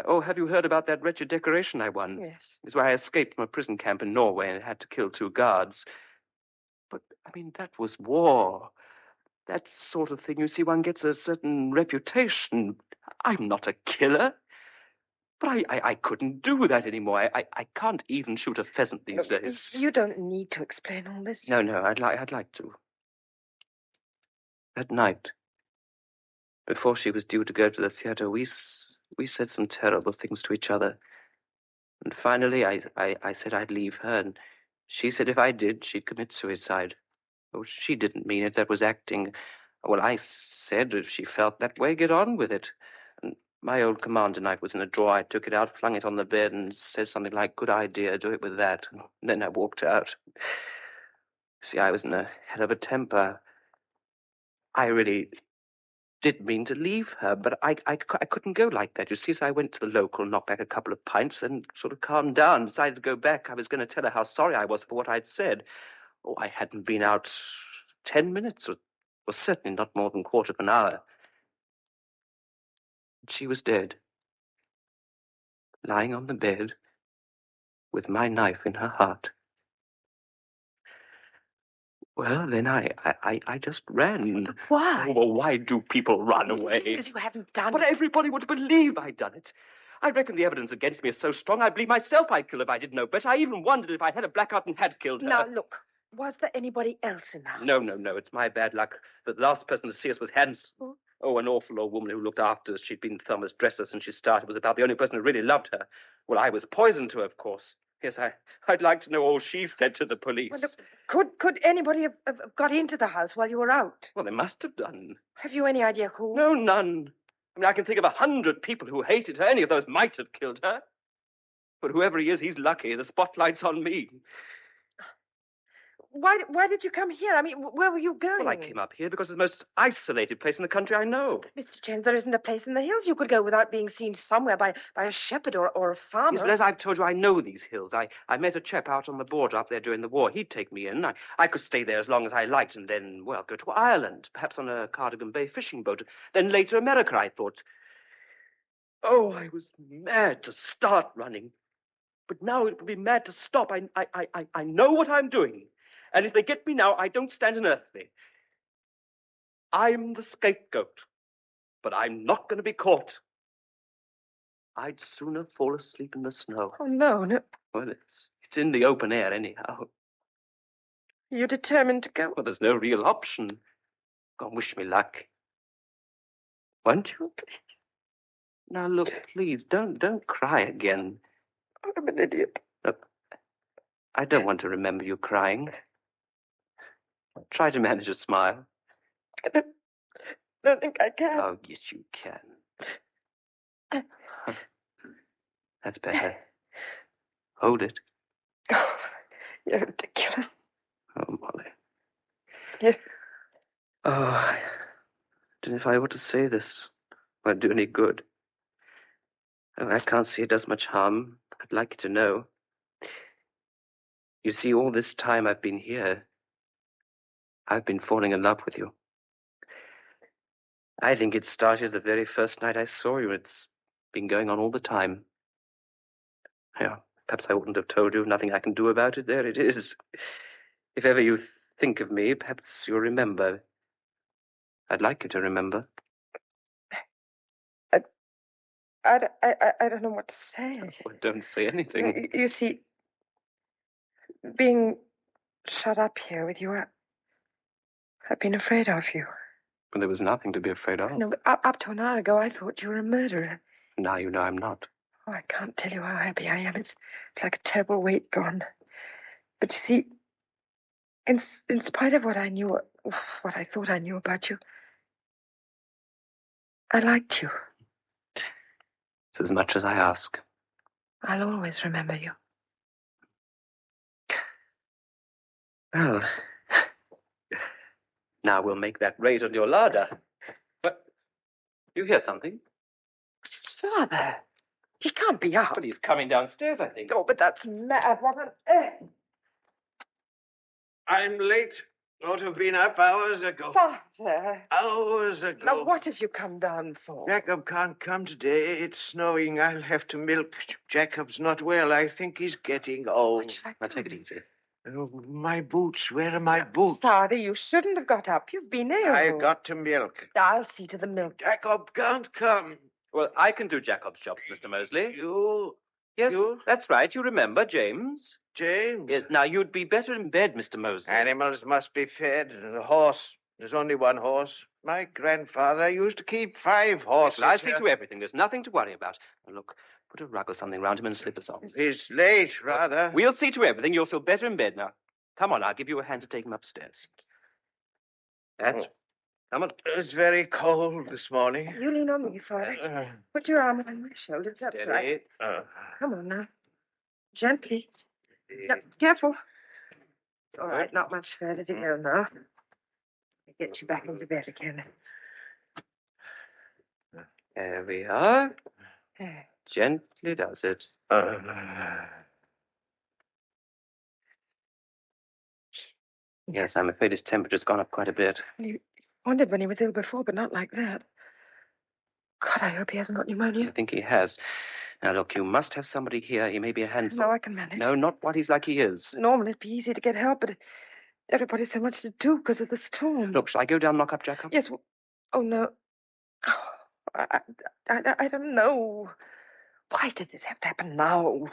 Oh, have you heard about that wretched decoration I won? Yes. It's where I escaped from a prison camp in Norway and had to kill 2 guards. But, I mean, that was war. That sort of thing, you see, one gets a certain reputation. I'm not a killer. But I couldn't do that anymore. I can't even shoot a pheasant these days. You don't need to explain all this. No, I'd like to. That night, before she was due to go to the theater, we said some terrible things to each other. And finally, I said I'd leave her, and she said if I did, she'd commit suicide. Oh, she didn't mean it. That was acting. Well, I said if she felt that way, get on with it. And my old commander knife was in a drawer. I took it out, flung it on the bed, and said something like, good idea, do it with that. And then I walked out. See, I was in a hell of a temper. I really did mean to leave her, but I couldn't go like that, you see, so I went to the local, knocked back a couple of pints, and sort of calmed down, decided to go back. I was going to tell her how sorry I was for what I'd said. Oh, I hadn't been out 10 minutes, or certainly not more than a quarter of an hour. She was dead, lying on the bed, with my knife in her heart. Well, then I just ran. But why? Oh, well, why do people run away? Because you hadn't done But it. everybody would believe I'd done it. I reckon the evidence against me is so strong, I believe myself I'd kill her if I didn't know better. I even wondered if I'd had a blackout and had killed her. Now, look, was there anybody else in the house? No. It's my bad luck. The last person to see us was Hans. Oh. Oh, an awful old woman who looked after us. She'd been Thelma's dresser since she started. Was about the only person who really loved her. Well, I was poisoned to her, of course. Yes, I'd like to know all she said to the police. Well, look, could anybody have got into the house while you were out? Well, they must have done. Have you any idea who? No, none. I mean, I can think of 100 people who hated her. Any of those might have killed her. But whoever he is, he's lucky. The spotlight's on me. Why did you come here? I mean, where were you going? Well, I came up here because it's the most isolated place in the country I know. Mr. James, there isn't a place in the hills you could go without being seen somewhere by a shepherd or a farmer. Yes, but as I've told you, I know these hills. I met a chap out on the border up there during the war. He'd take me in. I could stay there as long as I liked and then, well, go to Ireland, perhaps on a Cardigan Bay fishing boat. Then later America, I thought. Oh, I was mad to start running. But now it would be mad to stop. I know what I'm doing. And if they get me now, I don't stand an earthly. I'm the scapegoat. But I'm not going to be caught. I'd sooner fall asleep in the snow. Oh, no. Well, it's in the open air anyhow. You're determined to go? Well, there's no real option. Go and wish me luck. Won't you? Now, look, please, don't cry again. I'm an idiot. Look, I don't want to remember you crying. Try to manage a smile. I don't think I can. Oh, yes, you can. That's better. Hold it. Oh, you're ridiculous. Oh, Molly. Yes. Oh, I don't know if I ought to say this. Won't do any good. Oh, I can't see it does much harm. I'd like you to know. You see, all this time I've been here, I've been falling in love with you. I think it started the very first night I saw you. It's been going on all the time. Yeah, perhaps I wouldn't have told you. Nothing I can do about it. There it is. If ever you think of me, perhaps you'll remember. I'd like you to remember. I don't know what to say. Well, don't say anything. You see, being shut up here with you, I've been afraid of you. Well, there was nothing to be afraid of. No, but up to an hour ago, I thought you were a murderer. Now you know I'm not. Oh, I can't tell you how happy I am. It's like a terrible weight gone. But you see, in spite of what I knew, what I thought I knew about you, I liked you. It's as much as I ask. I'll always remember you. Well, now we'll make that raid on your larder. But you hear something? It's his father. He can't be out. But he's coming downstairs, I think. Oh, but that's mad. What on earth? I'm late. Ought to have been up hours ago. Father. Hours ago. Now, what have you come down for? Jacob can't come today. It's snowing. I'll have to milk. Jacob's not well. I think he's getting old. What should I Now, do? take it easy. Oh, my boots. Where are my boots? Father, you shouldn't have got up. You've been ill. I got to milk. I'll see to the milk. Jacob can't come. Well, I can do Jacob's jobs, Mr. Mosley. You, Yes, you? that's right. You remember, James. James? Yes, now, you'd be better in bed, Mr. Mosley. Animals must be fed. The horse. There's only one horse. My grandfather used to keep 5 horses. Well, I'll see to everything. There's nothing to worry about. Now, look, put a rug or something round him and slippers on. It's late, rather. We'll see to everything. You'll feel better in bed now. Come on, I'll give you a hand to take him upstairs. That's... Come on. It was very cold this morning. You lean on me, Father. Put your arm on my shoulder. That's Steady. right. Come on now. Gently. No, careful. It's all right. Not much further to go now. I'll get you back into bed again. There we are. There. Gently does it. Yes, I'm afraid his temperature's gone up quite a bit. You wondered when he was ill before, but not like that. God, I hope he hasn't got I pneumonia. think he has. Now, look, you must have somebody here. He may be a handful. No, I can manage. No, not what he's like he is. Normally it'd be easy to get help, but everybody's so much to do because of the storm. Look, shall I go down and knock up Jacob? Yes. Oh, no. Oh, I don't know. Why did this have to happen now? Oh,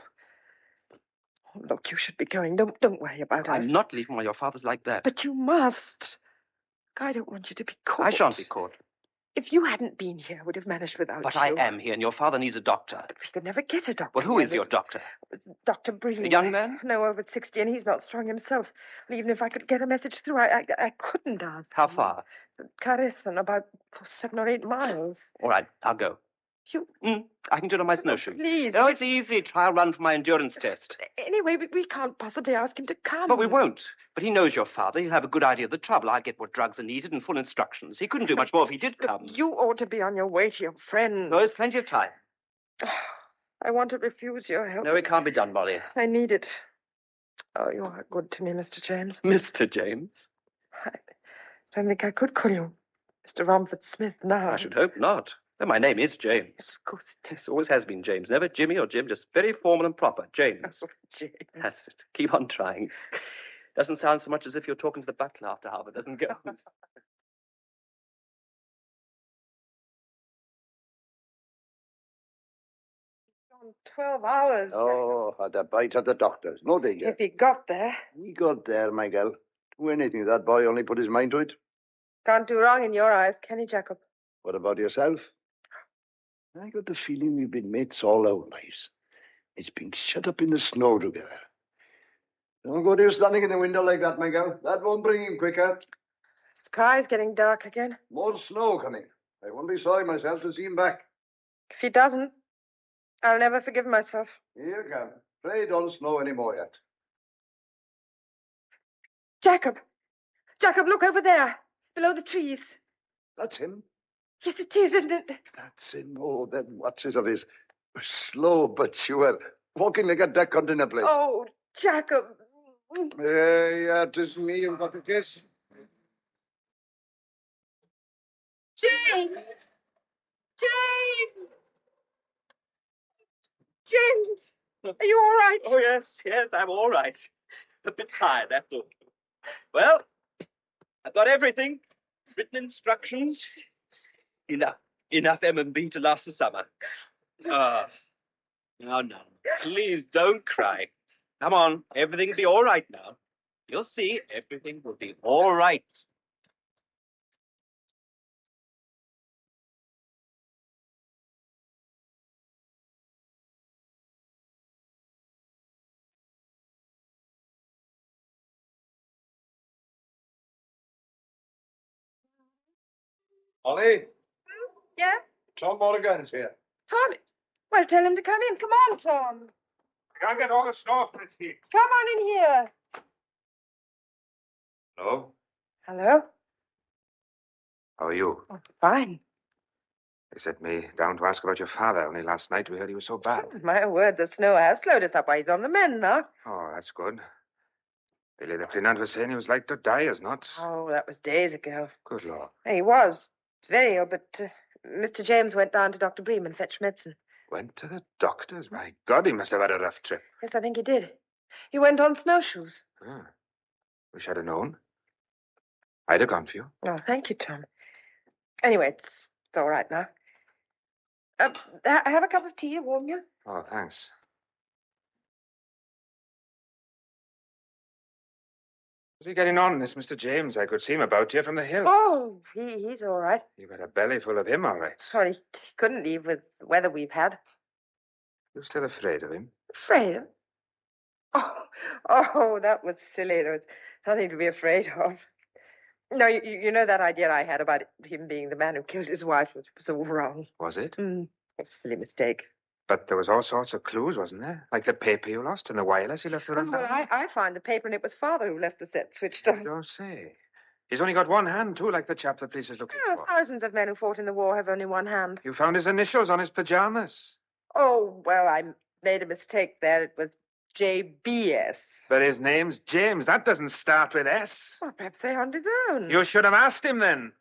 look, you should be going. Don't worry about us. I'm not leaving while your father's like that. But you must. I don't want you to be caught. I shan't be caught. If you hadn't been here, I would have managed without But you. I am here, and your father needs a doctor. But we could never get a doctor. Well, who here. is your doctor? Dr. Breen. A young man? No, over 60, and he's not strong himself. And even if I could get a message through, I couldn't ask. How far? Carison, about 7 or 8 miles. All right, I'll go. You... I can do it on my snowshoe. Please. No, it's easy. Trial run for my endurance test. Anyway, we can't possibly ask him to come. But we won't. But he knows your father. He'll have a good idea of the trouble. I'll get what drugs are needed and full instructions. He couldn't do much more if he did Look, come. you ought to be on your way to your friend. No, there's plenty of time. I want to refuse your help. No, it can't be done, Molly. I need it. Oh, you are good to me, Mr. James. Mr. James? I don't think I could call you Mr. Romford Smith now. I should hope not. Though my name is James. Of course it is. It always has been James. Never Jimmy or Jim, just very formal and proper. James. Oh, James. That's it. Keep on trying. Doesn't sound so much as if you're talking to the butler after half a dozen goes. 12 hours. Oh, had a bite at the doctor's. No danger. If he got there. He got there, my girl. Do anything. That boy only put his mind to it. Can't do wrong in your eyes, can he, Jacob? What about yourself? I got the feeling we've been mates all our lives. It's been shut up in the snow together. Don't go there standing in the window like that, my girl. That won't bring him quicker. The sky's getting dark again. More snow coming. I won't be sorry myself to see him back. If he doesn't, I'll never forgive myself. Here you come. Pray don't snow any more yet. Jacob! Jacob, look over there. Below the trees. That's him. Yes, it is, isn't it? That's him. Oh, them watches of his. Slow but sure. Walking like a duck hunting a place. Oh, Jacob. Yeah, 'tis me you've got to kiss. James! James! James! Are you all right? Oh, yes, I'm all right. A bit tired, that's all. Well, I've got everything. Written instructions. Enough M&B to last the summer. Now, please don't cry. Come on, everything will be all right now. You'll see, everything will be all right. Ollie, Yeah? Tom Morgan's here. Tom? Well, tell him to come in. Come on, Tom. Can't get all the snow off the heat. Come on in here. Hello? Hello? How are you? Oh, fine. They sent me down to ask about your father. Only last night we heard he was so bad. My word, the snow has slowed us up while he's on the mend now. Oh, that's good. Billy, the Cleanant was saying he was like to die, is not? Oh, that was days ago. Good Lord. He was very ill, but Mr. James went down to Dr. Bream and fetched medicine. Went to the doctor's? My God, he must have had a rough trip. Yes, I think he did. He went on snowshoes. Ah, wish I'd have known. I'd have gone for you. Oh, thank you, Tom. Anyway, it's all right now. Have a cup of tea, warm you? Oh, thanks. How's he getting on, this Mr. James? I could see him about here from the hill. Oh, he's all right. You've had a belly full of him, all right. Sorry, he couldn't leave with the weather we've had. You're still afraid of him? Afraid of? Oh, that was silly. There was nothing to be afraid of. No, you know that idea I had about him being the man who killed his wife was all wrong. Was it? A silly mistake. But there was all sorts of clues, wasn't there? Like the paper you lost and the wireless you left around. Well, I found the paper, and it was Father who left the set switched on. Don't say. He's only got one hand, too, like the chap the police is looking for. Thousands of men who fought in the war have only one hand. You found his initials on his pajamas. Oh, well, I made a mistake there. It was JBS. But his name's James. That doesn't start with S. Well, perhaps they're on his own. You should have asked him then.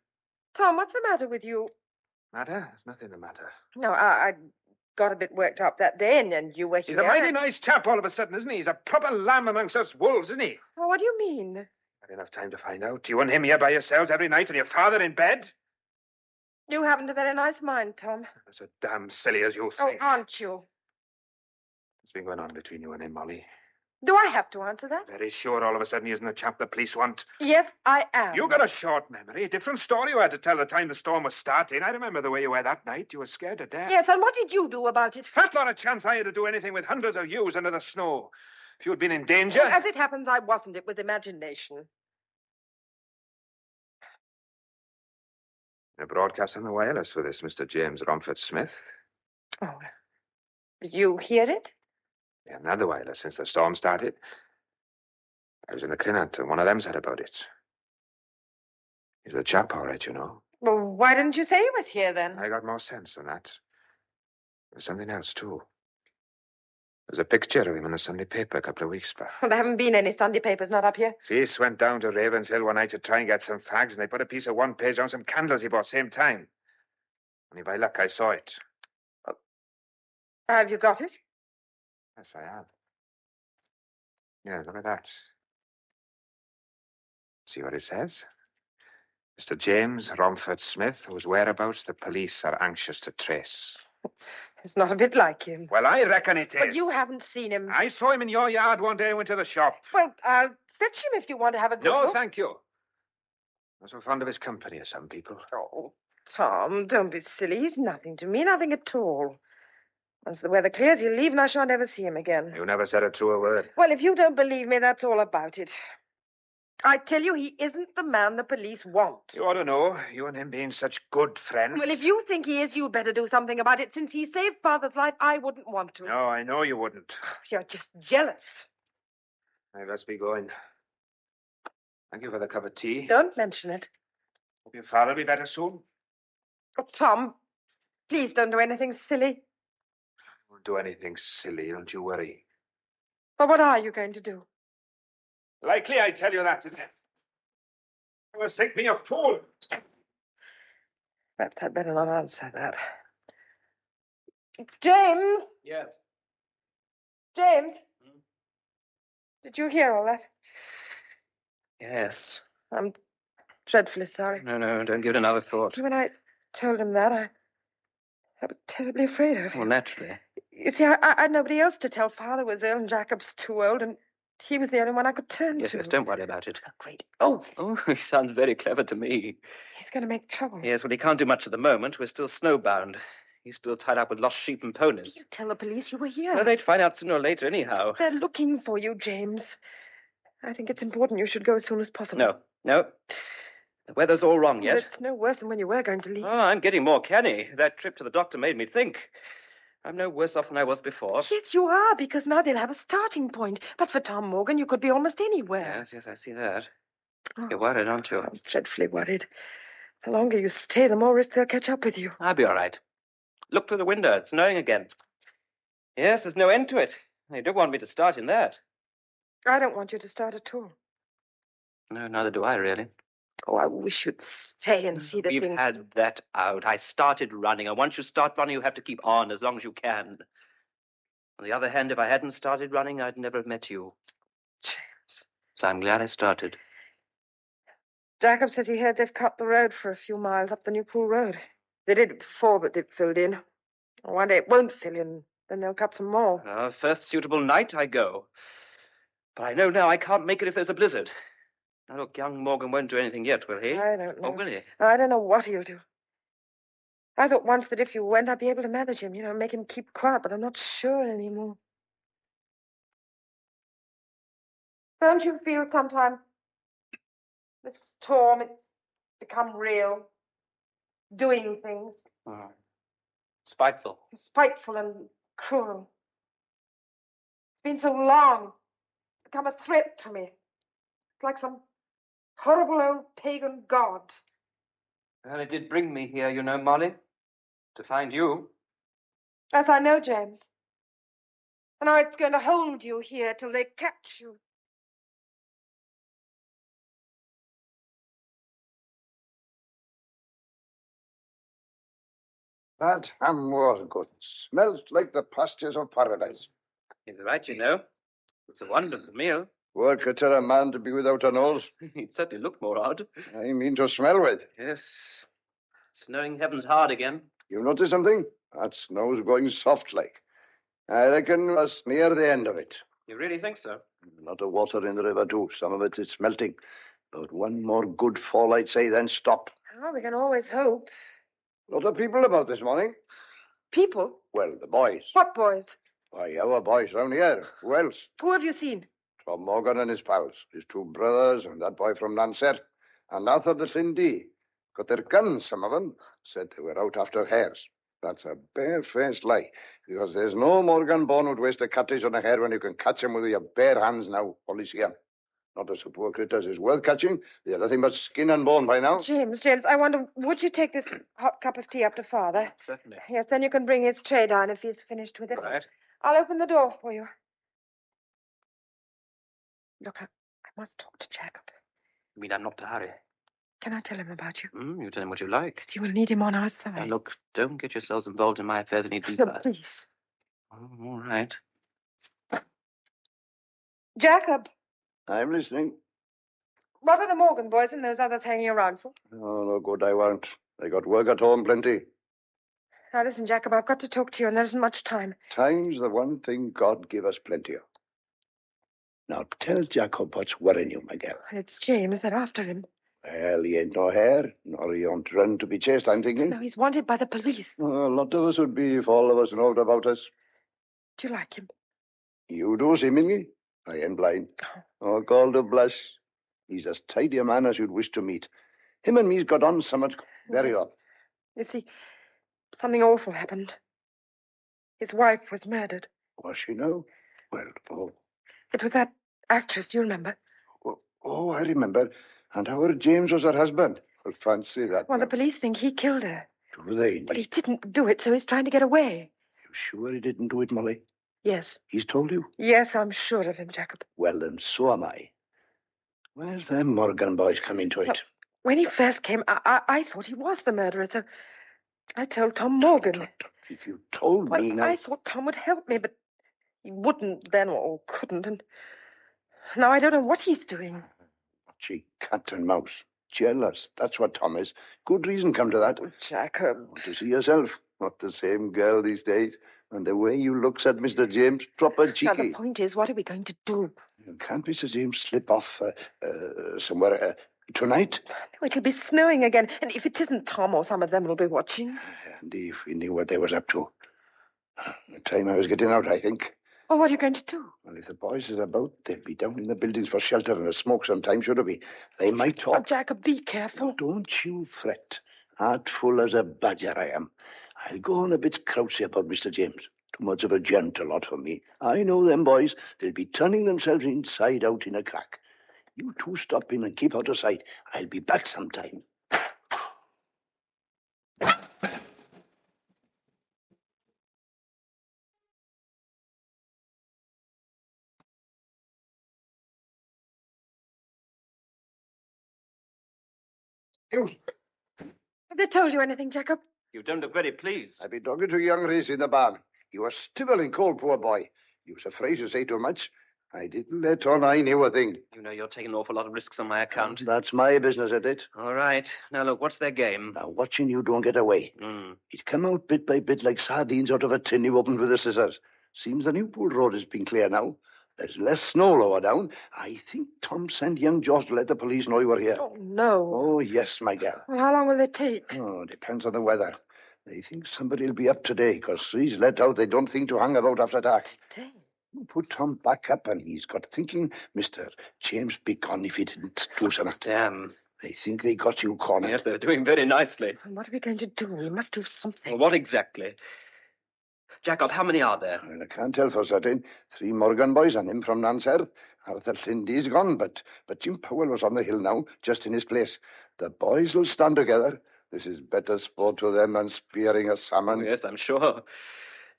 Tom, what's the matter with you? Matter? There's nothing the matter. No, I got a bit worked up that day, and you were here. He's a mighty nice chap all of a sudden, isn't he? He's a proper lamb amongst us wolves, isn't he? Oh, what do you mean? Had enough time to find out. You and him here by yourselves every night and your father in bed? You haven't a very nice mind, Tom. That's so damn silly as you Oh, think. aren't you? What's been going on between you and him, Molly? Do I have to answer that? Very sure all of a sudden he isn't the chap the police want. Yes, I am. You got a short memory. A different story you had to tell the time the storm was starting. I remember the way you were that night. You were scared to death. Yes, and what did you do about it? Fat lot of chance I had to do anything with hundreds of yous under the snow. If you'd been in danger... Well, as it happens, I wasn't. It was imagination. A broadcast on the wireless for this Mr. James Romford Smith. Oh, did you hear it? We haven't had the wireless since the storm started. I was in the Cleanant, and one of them said about it. He's the chap, all right, you know. Well, why didn't you say he was here, then? I got more sense than that. There's something else, too. There's a picture of him in the Sunday paper a couple of weeks back. Well, there haven't been any Sunday papers, not up here. Cease went down to Ravenshill one night to try and get some fags, and they put a piece of one page on some candles he bought same time. Only by luck I saw it. Have you got it? Yes, I have. Yeah, look at that. See what it says? Mr. James Romford Smith, whose whereabouts the police are anxious to trace. It's not a bit like him. Well, I reckon it is. But you haven't seen him. I saw him in your yard one day I went to the shop. Well, I'll fetch him if you want to have a good No, look. thank you. I'm so fond of his company as some people. Oh, Tom, don't be silly. He's nothing to me, nothing at all. Once the weather clears, he'll leave and I shan't ever see him again. You never said a truer word. Well, if you don't believe me, that's all about it. I tell you, he isn't the man the police want. You ought to know, you and him being such good friends. Well, if you think he is, you'd better do something about it. Since he saved Father's life, I wouldn't want to. No, I know you wouldn't. You're just jealous. I must be going. Thank you for the cup of tea. Don't mention it. Hope your father will be better soon. Oh, Tom, please don't do anything silly. Won't do anything silly, don't you worry. Well, what are you going to do? Likely I tell you that, isn't it? You must think me a fool. Perhaps I'd better not answer that. James! Yes. James! Did you hear all that? Yes. I'm dreadfully sorry. No, don't give it another thought. When I told him that, I was terribly afraid of him. Well, naturally. You see, I had nobody else to tell. Father was ill and Jacob's too old, and he was the only one I could turn Yes, to. yes, don't worry about it. Great. Oh, Oh, he sounds very clever to me. he's going to make trouble. Yes, well, he can't do much at the moment. We're still snowbound. He's still tied up with lost sheep and ponies. You tell the police you were here. Well, they'd find out sooner or later anyhow. They're looking for you, James. I think it's important you should go as soon as possible. No. The weather's all wrong yet. But it's no worse than when you were going to leave. Oh, I'm getting more canny. That trip to the doctor made me think. I'm no worse off than I was before. Yes, you are, because now they'll have a starting point. But for Tom Morgan, you could be almost anywhere. Yes, I see that. Oh, You're worried, aren't you? I'm dreadfully worried. The longer you stay, the more risk they'll catch up with you. I'll be all right. Look through the window. It's snowing again. Yes, there's no end to it. They don't want me to start in that. I don't want you to start at all. No, neither do I, really. Oh, I wish you'd stay and see the We've things. had that out. I started running, and once you start running, you have to keep on as long as you can. On the other hand, if I hadn't started running, I'd never have met you. James. So I'm glad I started. Jacob says he heard they've cut the road for a few miles up the New Pool Road. They did it before, but it filled in. One day it won't fill in. Then they'll cut some more. First suitable night, I go. But I know now I can't make it if there's a blizzard. Now, look, young Morgan won't do anything yet, will he? I don't know. Oh, will he? I don't know what he'll do. I thought once that if you went, I'd be able to manage him, make him keep quiet, but I'm not sure anymore. Don't you feel sometimes this storm, it's become real, doing things, Spiteful. spiteful and cruel? It's been so long, it's become a threat to me. It's like some horrible old pagan god. Well, it did bring me here, Molly, to find you. Yes, I know, James. And now it's going to hold you here till they catch you. That ham was good. Smells like the pastures of paradise. He's right, It's a wonderful meal. What could tell a man to be without a nose? He'd certainly look more odd. I mean to smell with. Yes. Snowing heaven's hard again. You notice something? That snow's going soft like. I reckon us near the end of it. You really think so? A lot of water in the river, too. Some of it is melting. But one more good fall, I'd say, then stop. Oh, we can always hope. A lot of people about this morning. People? Well, the boys. What boys? Why, our boys round here. Who else? Who have you seen? Tom Morgan and his pals. His two brothers and that boy from Nanset. And Arthur the Lindy. Got their guns, some of them. Said they were out after hares. That's a bare-faced lie. Because there's no Morgan born who'd waste a cartridge on a hare when you can catch him with your bare hands now. Only see him. Not as a poor critters is worth catching. They're nothing but skin and bone by now. James, I wonder, would you take this hot cup of tea up to Father? Certainly. Yes, then you can bring his tray down if he's finished with it. Right. I'll open the door for you. Look, I must talk to Jacob. You mean I'm not to hurry? Can I tell him about you? You tell him what you like. Because you will need him on our side. Now, look, don't get yourselves involved in my affairs any No, deeper. please. Oh, all right. Jacob, I'm listening. what are the Morgan boys and those others hanging around for? Oh, no good, I won't. They got work at home, plenty. Now, listen, Jacob, I've got to talk to you, and there isn't much time. Time's the one thing God give us plenty of. Now, tell Jacob what's worrying you, my girl. It's James. They're after him. Well, he ain't no hare, nor he don't run to be chased, I'm thinking. No, he's wanted by the police. A lot of us would be if all of us knowed about us. Do you like him? You do, seemingly. I ain't blind. Oh, call to blush. He's as tidy a man as you'd wish to meet. Him and me's got on somewhat very odd. You see, something awful happened. His wife was murdered. Was she now? Well, oh. It was that actress, do you remember? Oh, I remember. And our James was her husband. Well, fancy that. Well, now. the police think he killed her. Do they? But he didn't do it, so he's trying to get away. You sure he didn't do it, Molly? Yes. He's told you? Yes, I'm sure of him, Jacob. Well, then, so am I. Where's them Morgan boys come into it? Well, when he first came, I thought he was the murderer, so I told Tom Morgan. If you told me now... I thought Tom would help me, but he wouldn't then or couldn't, and now I don't know what he's doing. Gee, cat and mouse. Jealous. That's what Tom is. Good reason come to that. Jacob. Want to see yourself. Not the same girl these days. And the way you looks at Mr. James, proper cheeky. Now, the point is, what are we going to do? Can't Mr. James slip off somewhere tonight? No, it'll be snowing again, and if it isn't Tom or some of them will be watching. And if we knew what they was up to. The time I was getting out, I think. Oh, what are you going to do? Well, if the boys is about, they'll be down in the buildings for shelter and a smoke sometime, should they be? They might talk. Oh, Jacob, be careful. Don't you fret. Artful as a badger I am. I'll go on a bit crouchy about Mr. James. Too much of a gentle lot for me. I know them boys. They'll be turning themselves inside out in a crack. You two stop in and keep out of sight. I'll be back sometime. You. Have they told you anything, Jacob? You don't look very pleased. I've been talking to young Reese in the barn. He was stiveling cold, poor boy. He was afraid to say too much. I didn't let on I knew a thing. You know you're taking an awful lot of risks on my account. That's my business, isn't it? All right. Now, look, what's their game? Now, watching you don't get away. It come out bit by bit like sardines out of a tin you opened with the scissors. Seems the new pool road has been clear now. There's less snow lower down. I think Tom sent young George to let the police know you were here. Oh, no. Oh, yes, my girl. Well, how long will it take? Oh, depends on the weather. They think somebody will be up today, because he's let out they don't think to hang about after dark. Today? Put Tom back up, and he's got thinking Mr. James be gone if he didn't do something. Damn. They think they got you cornered. Yes, they're doing very nicely. And what are we going to do? We must do something. Well, what exactly? Jacob, how many are there? Well, I can't tell for certain. 3 Morgan boys and him from Nancer. Arthur Lindy's gone, but Jim Powell was on the hill now, just in his place. The boys will stand together. This is better sport to them than spearing a salmon. Oh, yes, I'm sure.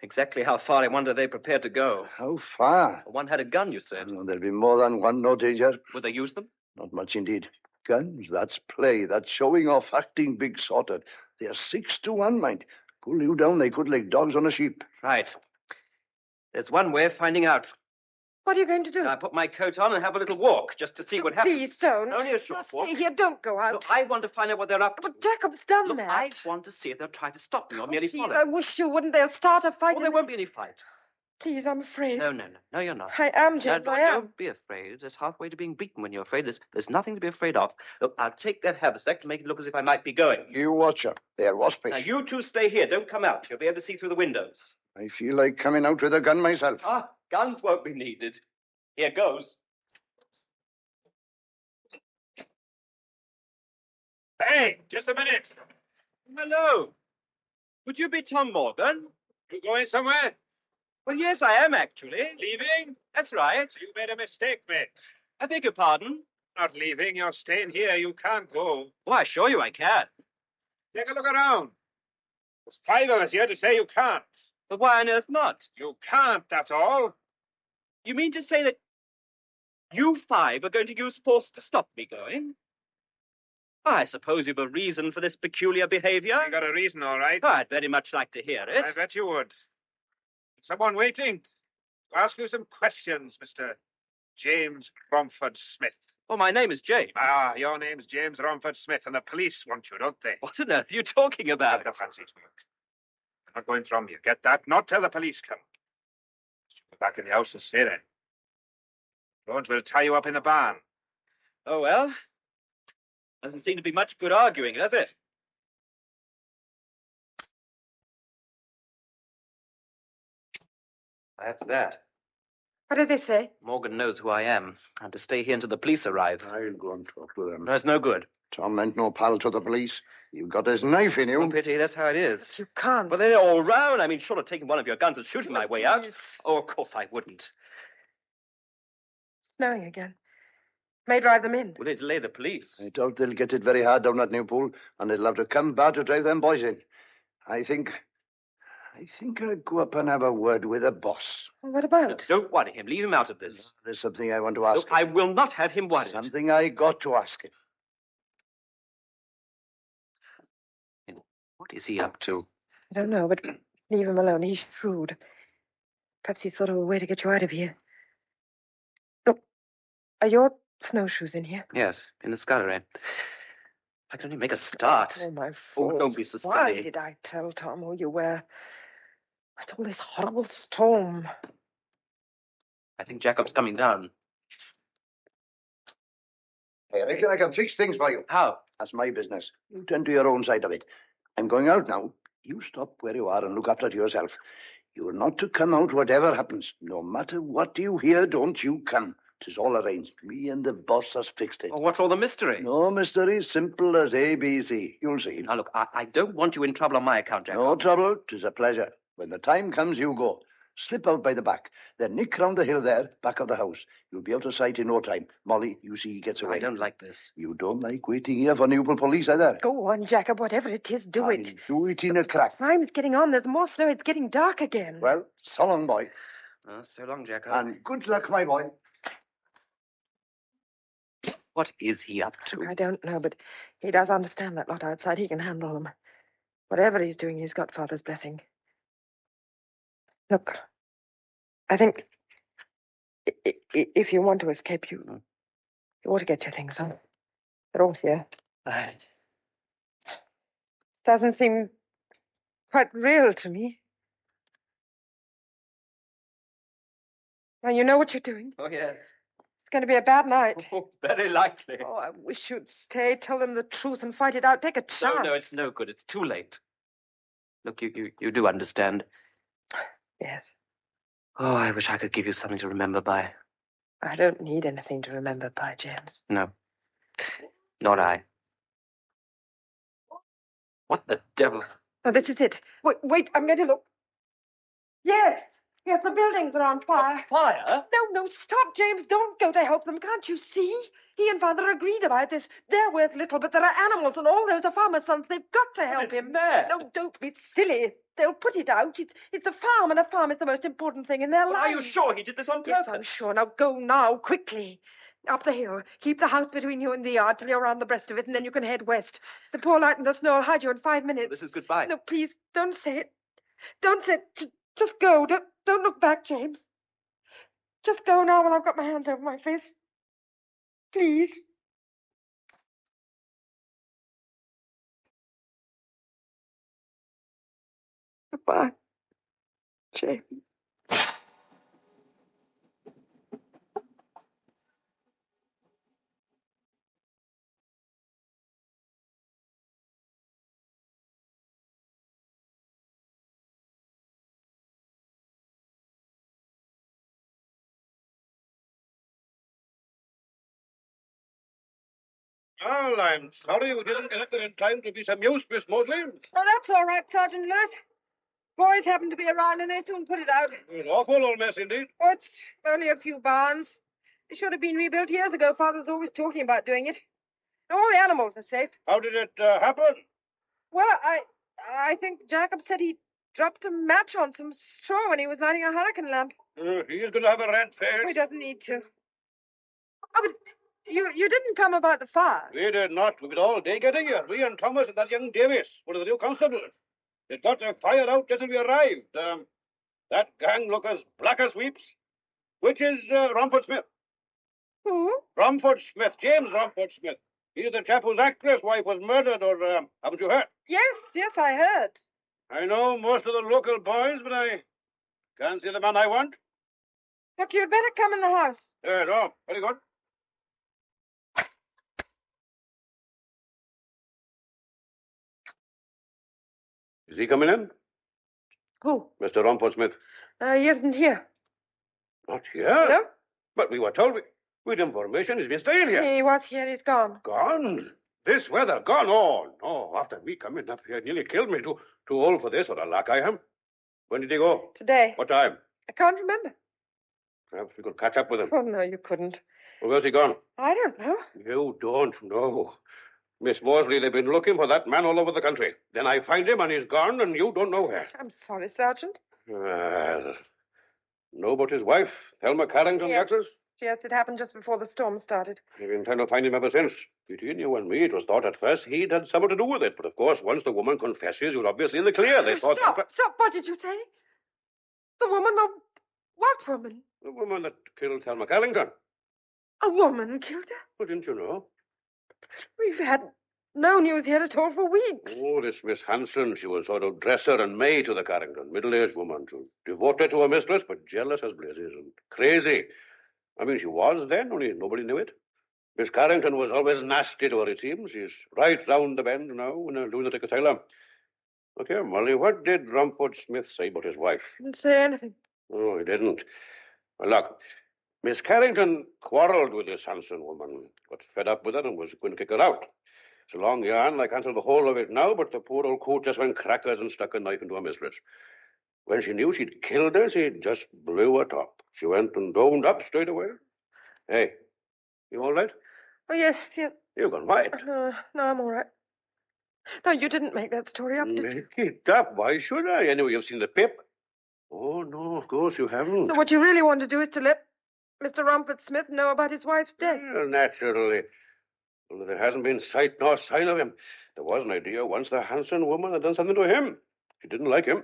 Exactly how far, I wonder, they prepared to go. How far? One had a gun, you said. Oh, there'll be more than one, no danger. Would they use them? Not much indeed. Guns, that's play. That's showing off, acting big sorted. They are 6 to 1, mind. Pull you down, they could like dogs on a sheep. Right. There's one way of finding out. What are you going to do? I put my coat on and have a little walk, just to see what happens. Please don't. Only a short Just walk. stay here. Don't go out. Look, I want to find out what they're up to. But Jacob's done Look, that. I want to see if they'll try to stop me or merely Please, follow. I wish you wouldn't. They'll start a fight. Oh, there won't be any fight. Please, I'm afraid. No, you're not. I am, James. No, I am. Don't be afraid. There's halfway to being beaten when you're afraid. There's nothing to be afraid of. Look, I'll take that haversack to make it look as if I might be going. You watch her. They're waspish. Now, you two stay here. Don't come out. You'll be able to see through the windows. I feel like coming out with a gun myself. Ah, guns won't be needed. Here goes. Hey, just a minute. Hello. Would you be Tom Morgan? You going somewhere? Well, yes, I am, actually. Leaving? That's right. You made a mistake, mate. I beg your pardon. Not leaving. You're staying here. You can't go. Oh, I assure you I can. Take a look around. There's 5 of us here to say you can't. But why on earth not? You can't, that's all. You mean to say that you 5 are going to use force to stop me going? I suppose you've a reason for this peculiar behavior. You got a reason, all right. Oh, I'd very much like to hear it. I bet you would. Someone waiting to ask you some questions, Mr. James Romford Smith. Oh, my name is James. Ah, your name's James Romford Smith, and the police want you, don't they? What on earth are you talking about? The fancy smoke. I'm not going from you. Get that? Not till the police come. Go back in the house and stay there. Don't, we'll tie you up in the barn. Oh, well. Doesn't seem to be much good arguing, does it? That's that. What did they say? Morgan knows who I am. I'm to stay here until the police arrive. I'll go and talk to them. That's no good. Tom ain't no pal to the police. You've got his knife in you. Oh, pity, that's how it is. You can't. But they're all round. I mean, short of taking one of your guns and shooting my way out. Please. Oh, of course I wouldn't. Snowing again. May drive them in. Will they delay the police? I doubt they'll get it very hard down at Newpool, and they'll have to come back to drive them boys in. I think I'll go up and have a word with the boss. Well, what about? Don't worry him. Leave him out of this. There's something I want to ask Look, him. I will not have him worried. Something I got to ask him. What is he up to? I don't know, but leave him alone. He's shrewd. Perhaps he's thought of a way to get you out of here. Look, are your snowshoes in here? Yes, in the scullery. I can only make a start. Oh, my Oh, fault. don't be so Why silly. did I tell Tom who you were? With all this horrible storm. I think Jacob's coming down. I reckon I can fix things for you. How? That's my business. You tend to your own side of it. I'm going out now. You stop where you are and look after yourself. You're not to come out whatever happens. No matter what you hear, don't you come. 'Tis all arranged. Me and the boss has fixed it. Oh, what's all the mystery? No mystery, simple as ABC. You'll see. Now, look, I don't want you in trouble on my account, Jacob. No trouble. 'Tis a pleasure. When the time comes, you go. Slip out by the back. Then nick round the hill there, back of the house. You'll be out of sight in no time. Molly, you see he gets away. I don't like this. You don't like waiting here for Newport police either. Go on, Jacob. Whatever it is, do it. I'll do it in a crack. Time's getting on. There's more snow. It's getting dark again. Well, so long, boy. Oh, so long, Jacob. And good luck, my boy. What is he up to? Look, I don't know, but he does understand that lot outside. He can handle them. Whatever he's doing, he's got Father's blessing. Look, I think if you want to escape, you ought to get your things on. They're all here. Right. Doesn't seem quite real to me. Now, you know what you're doing. Oh, yes. It's going to be a bad night. Oh, very likely. Oh, I wish you'd stay, tell them the truth, and fight it out. Take a chance. No, it's no good. It's too late. Look, you do understand. Yes. Oh, I wish I could give you something to remember by. I don't need anything to remember by, James. No. Nor I. What the devil? Oh, this is it. Wait, I'm going to look. Yes, the buildings are on fire. Fire? No, stop, James. Don't go to help them. Can't you see? He and Father agreed about this. They're worth little, but there are animals, and all those are farmers' sons. They've got to help him. Mad. No, don't be silly. They'll put it out. It's a farm, and a farm is the most important thing in their But lives. are you sure he did this on Yes, purpose? I'm sure. Now go now, quickly. Up the hill. Keep the house between you and the yard till you're around the breast of it, and then you can head west. The poor light in the snow will hide you in 5 minutes. This is goodbye. No, please, don't say it. Don't say it. Just go. Don't look back, James. Just go now when I've got my hands over my face. Please. Goodbye, James. Well, I'm sorry we didn't get there in time to be some use, Miss Mosley. Oh, that's all right, Sergeant Lewis. Boys happened to be around, and they soon put it out. An awful old mess indeed. Oh, it's only a few barns. It should have been rebuilt years ago. Father's always talking about doing it. All the animals are safe. How did it happen? Well, I think Jacob said he dropped a match on some straw when he was lighting a hurricane lamp. He's going to have a red face. Oh, he doesn't need to. Oh, but you didn't come about the fire. We did not. We've been all day getting here. We and Thomas and that young Davies, one of the new constables. It got the fire out just as we arrived. That gang look as black as sweeps. Which is Romford Smith? Who? Romford Smith, James Romford Smith. He's the chap whose actress wife was murdered, or haven't you heard? Yes, I heard. I know most of the local boys, but I can't see the man I want. Look, you'd better come in the house. No, very good. Is he coming in? Who? Mr. Romford Smith. He isn't here. Not here? No? But we were told we'd information he's been staying here. He was here. He's gone. Gone? This weather gone? Oh, no. After me coming up here, nearly killed me. Too old for this, what a lark I am. When did he go? Today. What time? I can't remember. Perhaps we could catch up with him. Oh, no, you couldn't. Well, where's he gone? I don't know. You don't know. Miss Mosley, they've been looking for that man all over the country. Then I find him and he's gone and you don't know where. I'm sorry, Sergeant. Well, know about his wife, Thelma Carrington, Yes. the actress? Yes, it happened just before the storm started. They've been trying to find him ever since. Between you and me, it was thought at first he'd had something to do with it. But of course, once the woman confesses, you're obviously in the clear. They thought... Stop. What did you say? The woman? What woman? The woman that killed Thelma Carrington. A woman killed her? Well, didn't you know? We've had no news here at all for weeks. Oh, this Miss Hanson, she was sort of dresser and maid to the Carrington. Middle-aged woman, too. Devoted to her mistress, but jealous as blazes and crazy. I mean, she was then, only nobody knew it. Miss Carrington was always nasty to her, it seems. She's right round the bend now in a lunatic asylum. Look here, Molly, what did Romford Smith say about his wife? Didn't say anything. Oh, he didn't. Well, look, Miss Carrington quarreled with this Hanson woman, got fed up with her and was going to kick her out. It's a long yarn. I can't tell the whole of it now, but the poor old coot just went crackers and stuck a knife into her mistress. When she knew she'd killed her, she just blew her top. She went and owned up straight away. Hey, you all right? Oh, yes. You've gone white. No, I'm all right. No, you didn't make that story up, did you? Make it up. Why should I? Anyway, you've seen the pip. Oh, no, of course you haven't. So what you really want to do is to let Mr. Romford Smith know about his wife's death. Well, naturally. Only there hasn't been sight nor sign of him. There was an idea once the Hanson woman had done something to him. She didn't like him.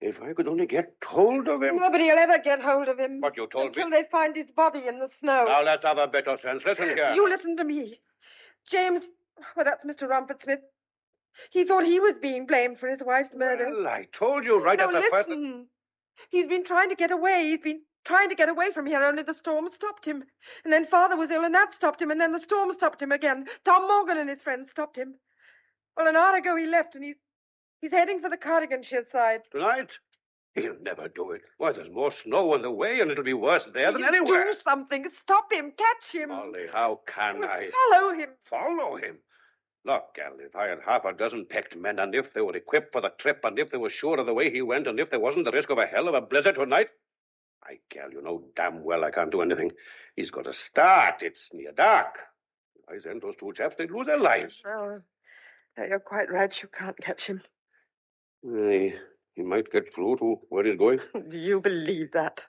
If I could only get hold of him. Nobody will ever get hold of him. What you told until me? they find his body in the snow. Now let's have a bit of sense. Listen here. You listen to me. James, well, that's Mr. Romford Smith. He thought he was being blamed for his wife's murder. Well, I told you right at the first... listen. He's been trying to get away. He's been trying to get away from here, only the storm stopped him. And then Father was ill, and that stopped him, and then the storm stopped him again. Tom Morgan and his friends stopped him. Well, an hour ago he left, and he's heading for the Cardiganshire side. Tonight? He'll never do it. Why, there's more snow on the way, and it'll be worse there than anywhere. Do something. Stop him. Catch him. Molly, how can I? Follow him. Follow him? Look, gal, if I had half a dozen picked men, and if they were equipped for the trip, and if they were sure of the way he went, and if there wasn't the risk of a hell of a blizzard tonight, gal, you know damn well I can't do anything. He's got to start. It's near dark. If I send those two chaps, they'd lose their lives. Oh, no, you're quite right. You can't catch him. He might get through to where he's going. Do you believe that?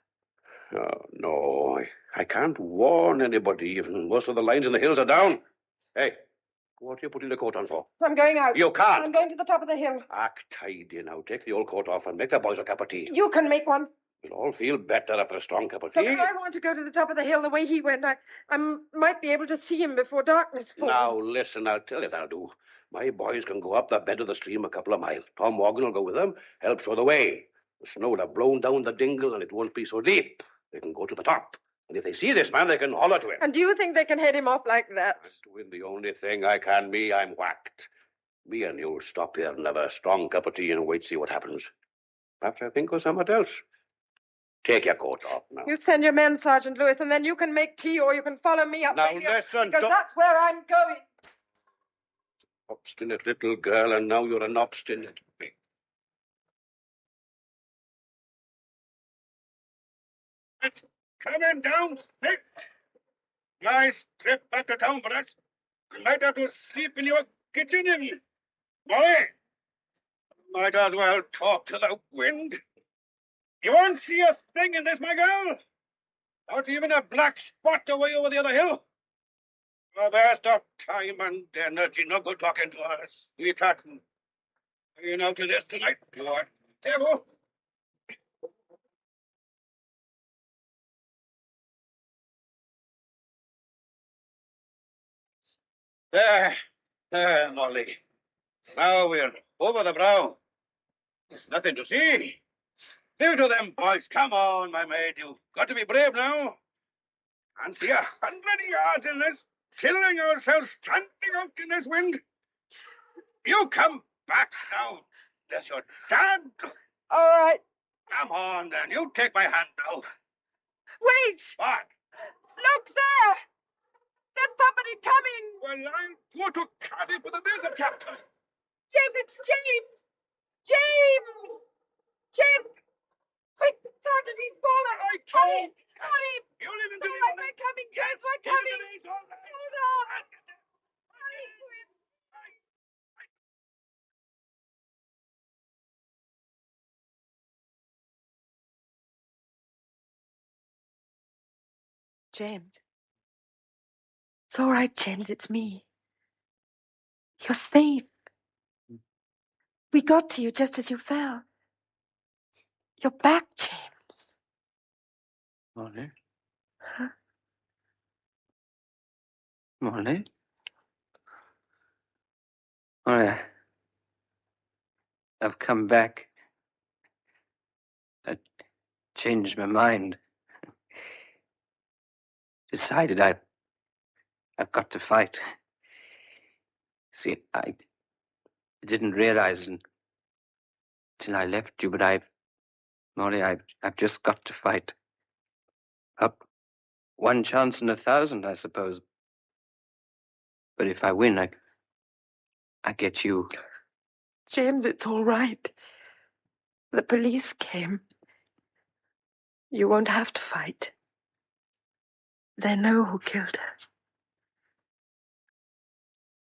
Oh, no, I can't warn anybody. Even most of the lines in the hills are down. Hey, what are you putting the coat on for? I'm going out. You can't. I'm going to the top of the hill. Act tidy now. Take the old coat off and make the boys a cup of tea. You can make one. We'll all feel better after a strong cup of tea. Look, if I want to go to the top of the hill the way he went, I might be able to see him before darkness falls. Now, listen, I'll tell you what I'll do. My boys can go up the bed of the stream a couple of miles. Tom Morgan will go with them, help show the way. The snow will have blown down the dingle, and it won't be so deep. They can go to the top. And if they see this man, they can holler to him. And do you think they can head him off like that? I'm doing the only thing I can. I'm whacked. Me and you'll stop here and have a strong cup of tea and wait to see what happens. Perhaps I think of something else. Take your coat off now. You send your men, Sergeant Lewis, and then you can make tea, or you can follow me up Now, the hill, listen, because don't... that's where I'm going. Obstinate little girl, and now you're an obstinate big. It's coming down thick. Nice trip back to town for us. You might have to sleep in your kitchen even. Molly, might as well talk to the wind. You won't see a thing in this, my girl. Not even a black spot away over the other hill. A waste of time and energy. No good talking to us. Quitak. You know to this tonight. You are careful. There, Molly. Now we're over the brow. There's nothing to see. Leave it to them, boys. Come on, my maid. You've got to be brave now. Can't see 100 yards in this. Killing ourselves standing out in this wind. You come back now. There's your dad. All right. Come on, then. You take my hand now. Wait! What? Look there! There's somebody coming! Well, I'll go to Cardiff with a visit, Captain. James, it's James! James! James! Quick, Sergeant, he's fallen! I can't. Hurry! You live in the... All right, we're coming, James, we're coming! Hold on! Hurry, quick! James. It's all right, James. It's me. You're safe. We got to you just as you fell. You're back, James. Molly? Huh? Molly? Oh, I've come back. I changed my mind. Decided I've got to fight. See, I didn't realize until I left you, but Molly, I've just got to fight. Up 1 chance in 1,000, I suppose. But if I win, I get you. James, it's all right. The police came. You won't have to fight. They know who killed her.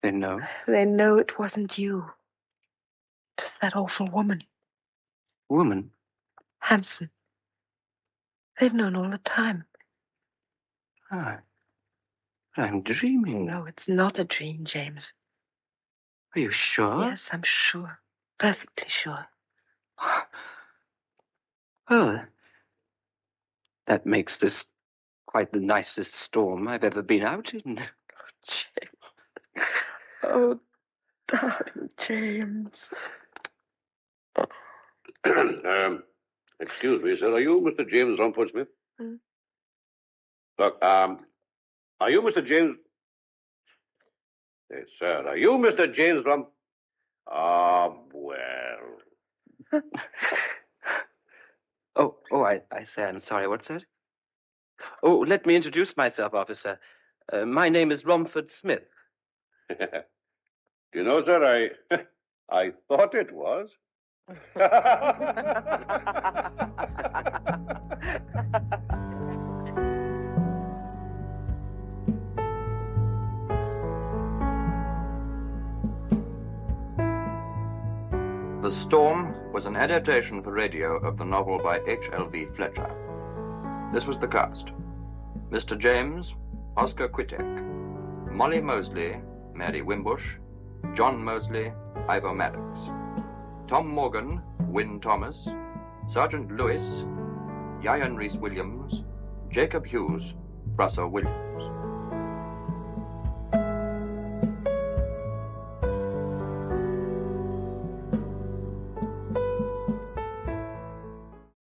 They know? They know it wasn't you. It was that awful woman. Woman? Hanson. They've known all the time. Ah. I'm dreaming. No, it's not a dream, James. Are you sure? Yes, I'm sure. Perfectly sure. Well, that makes this quite the nicest storm I've ever been out in. James. Oh, darling James. Excuse me, sir. Are you Mr. James Rumford Smith? Look, are you Mr. James? Yes, sir. Are you Mr. James Rum? Ah, well. I say I'm sorry. What's that? Oh, let me introduce myself, officer. My name is Rumford Smith. Do you know, sir, I thought it was. The Storm was an adaptation for radio of the novel by H.L.V. Fletcher. This was the cast. Mr. James, Oscar Quitak. Molly Mosley, Mary Wimbush. John Mosley, Ivor Maddox. Tom Morgan, Wynne Thomas. Sergeant Lewis, Yayan Rhys Williams. Jacob Hughes, Prysor Williams.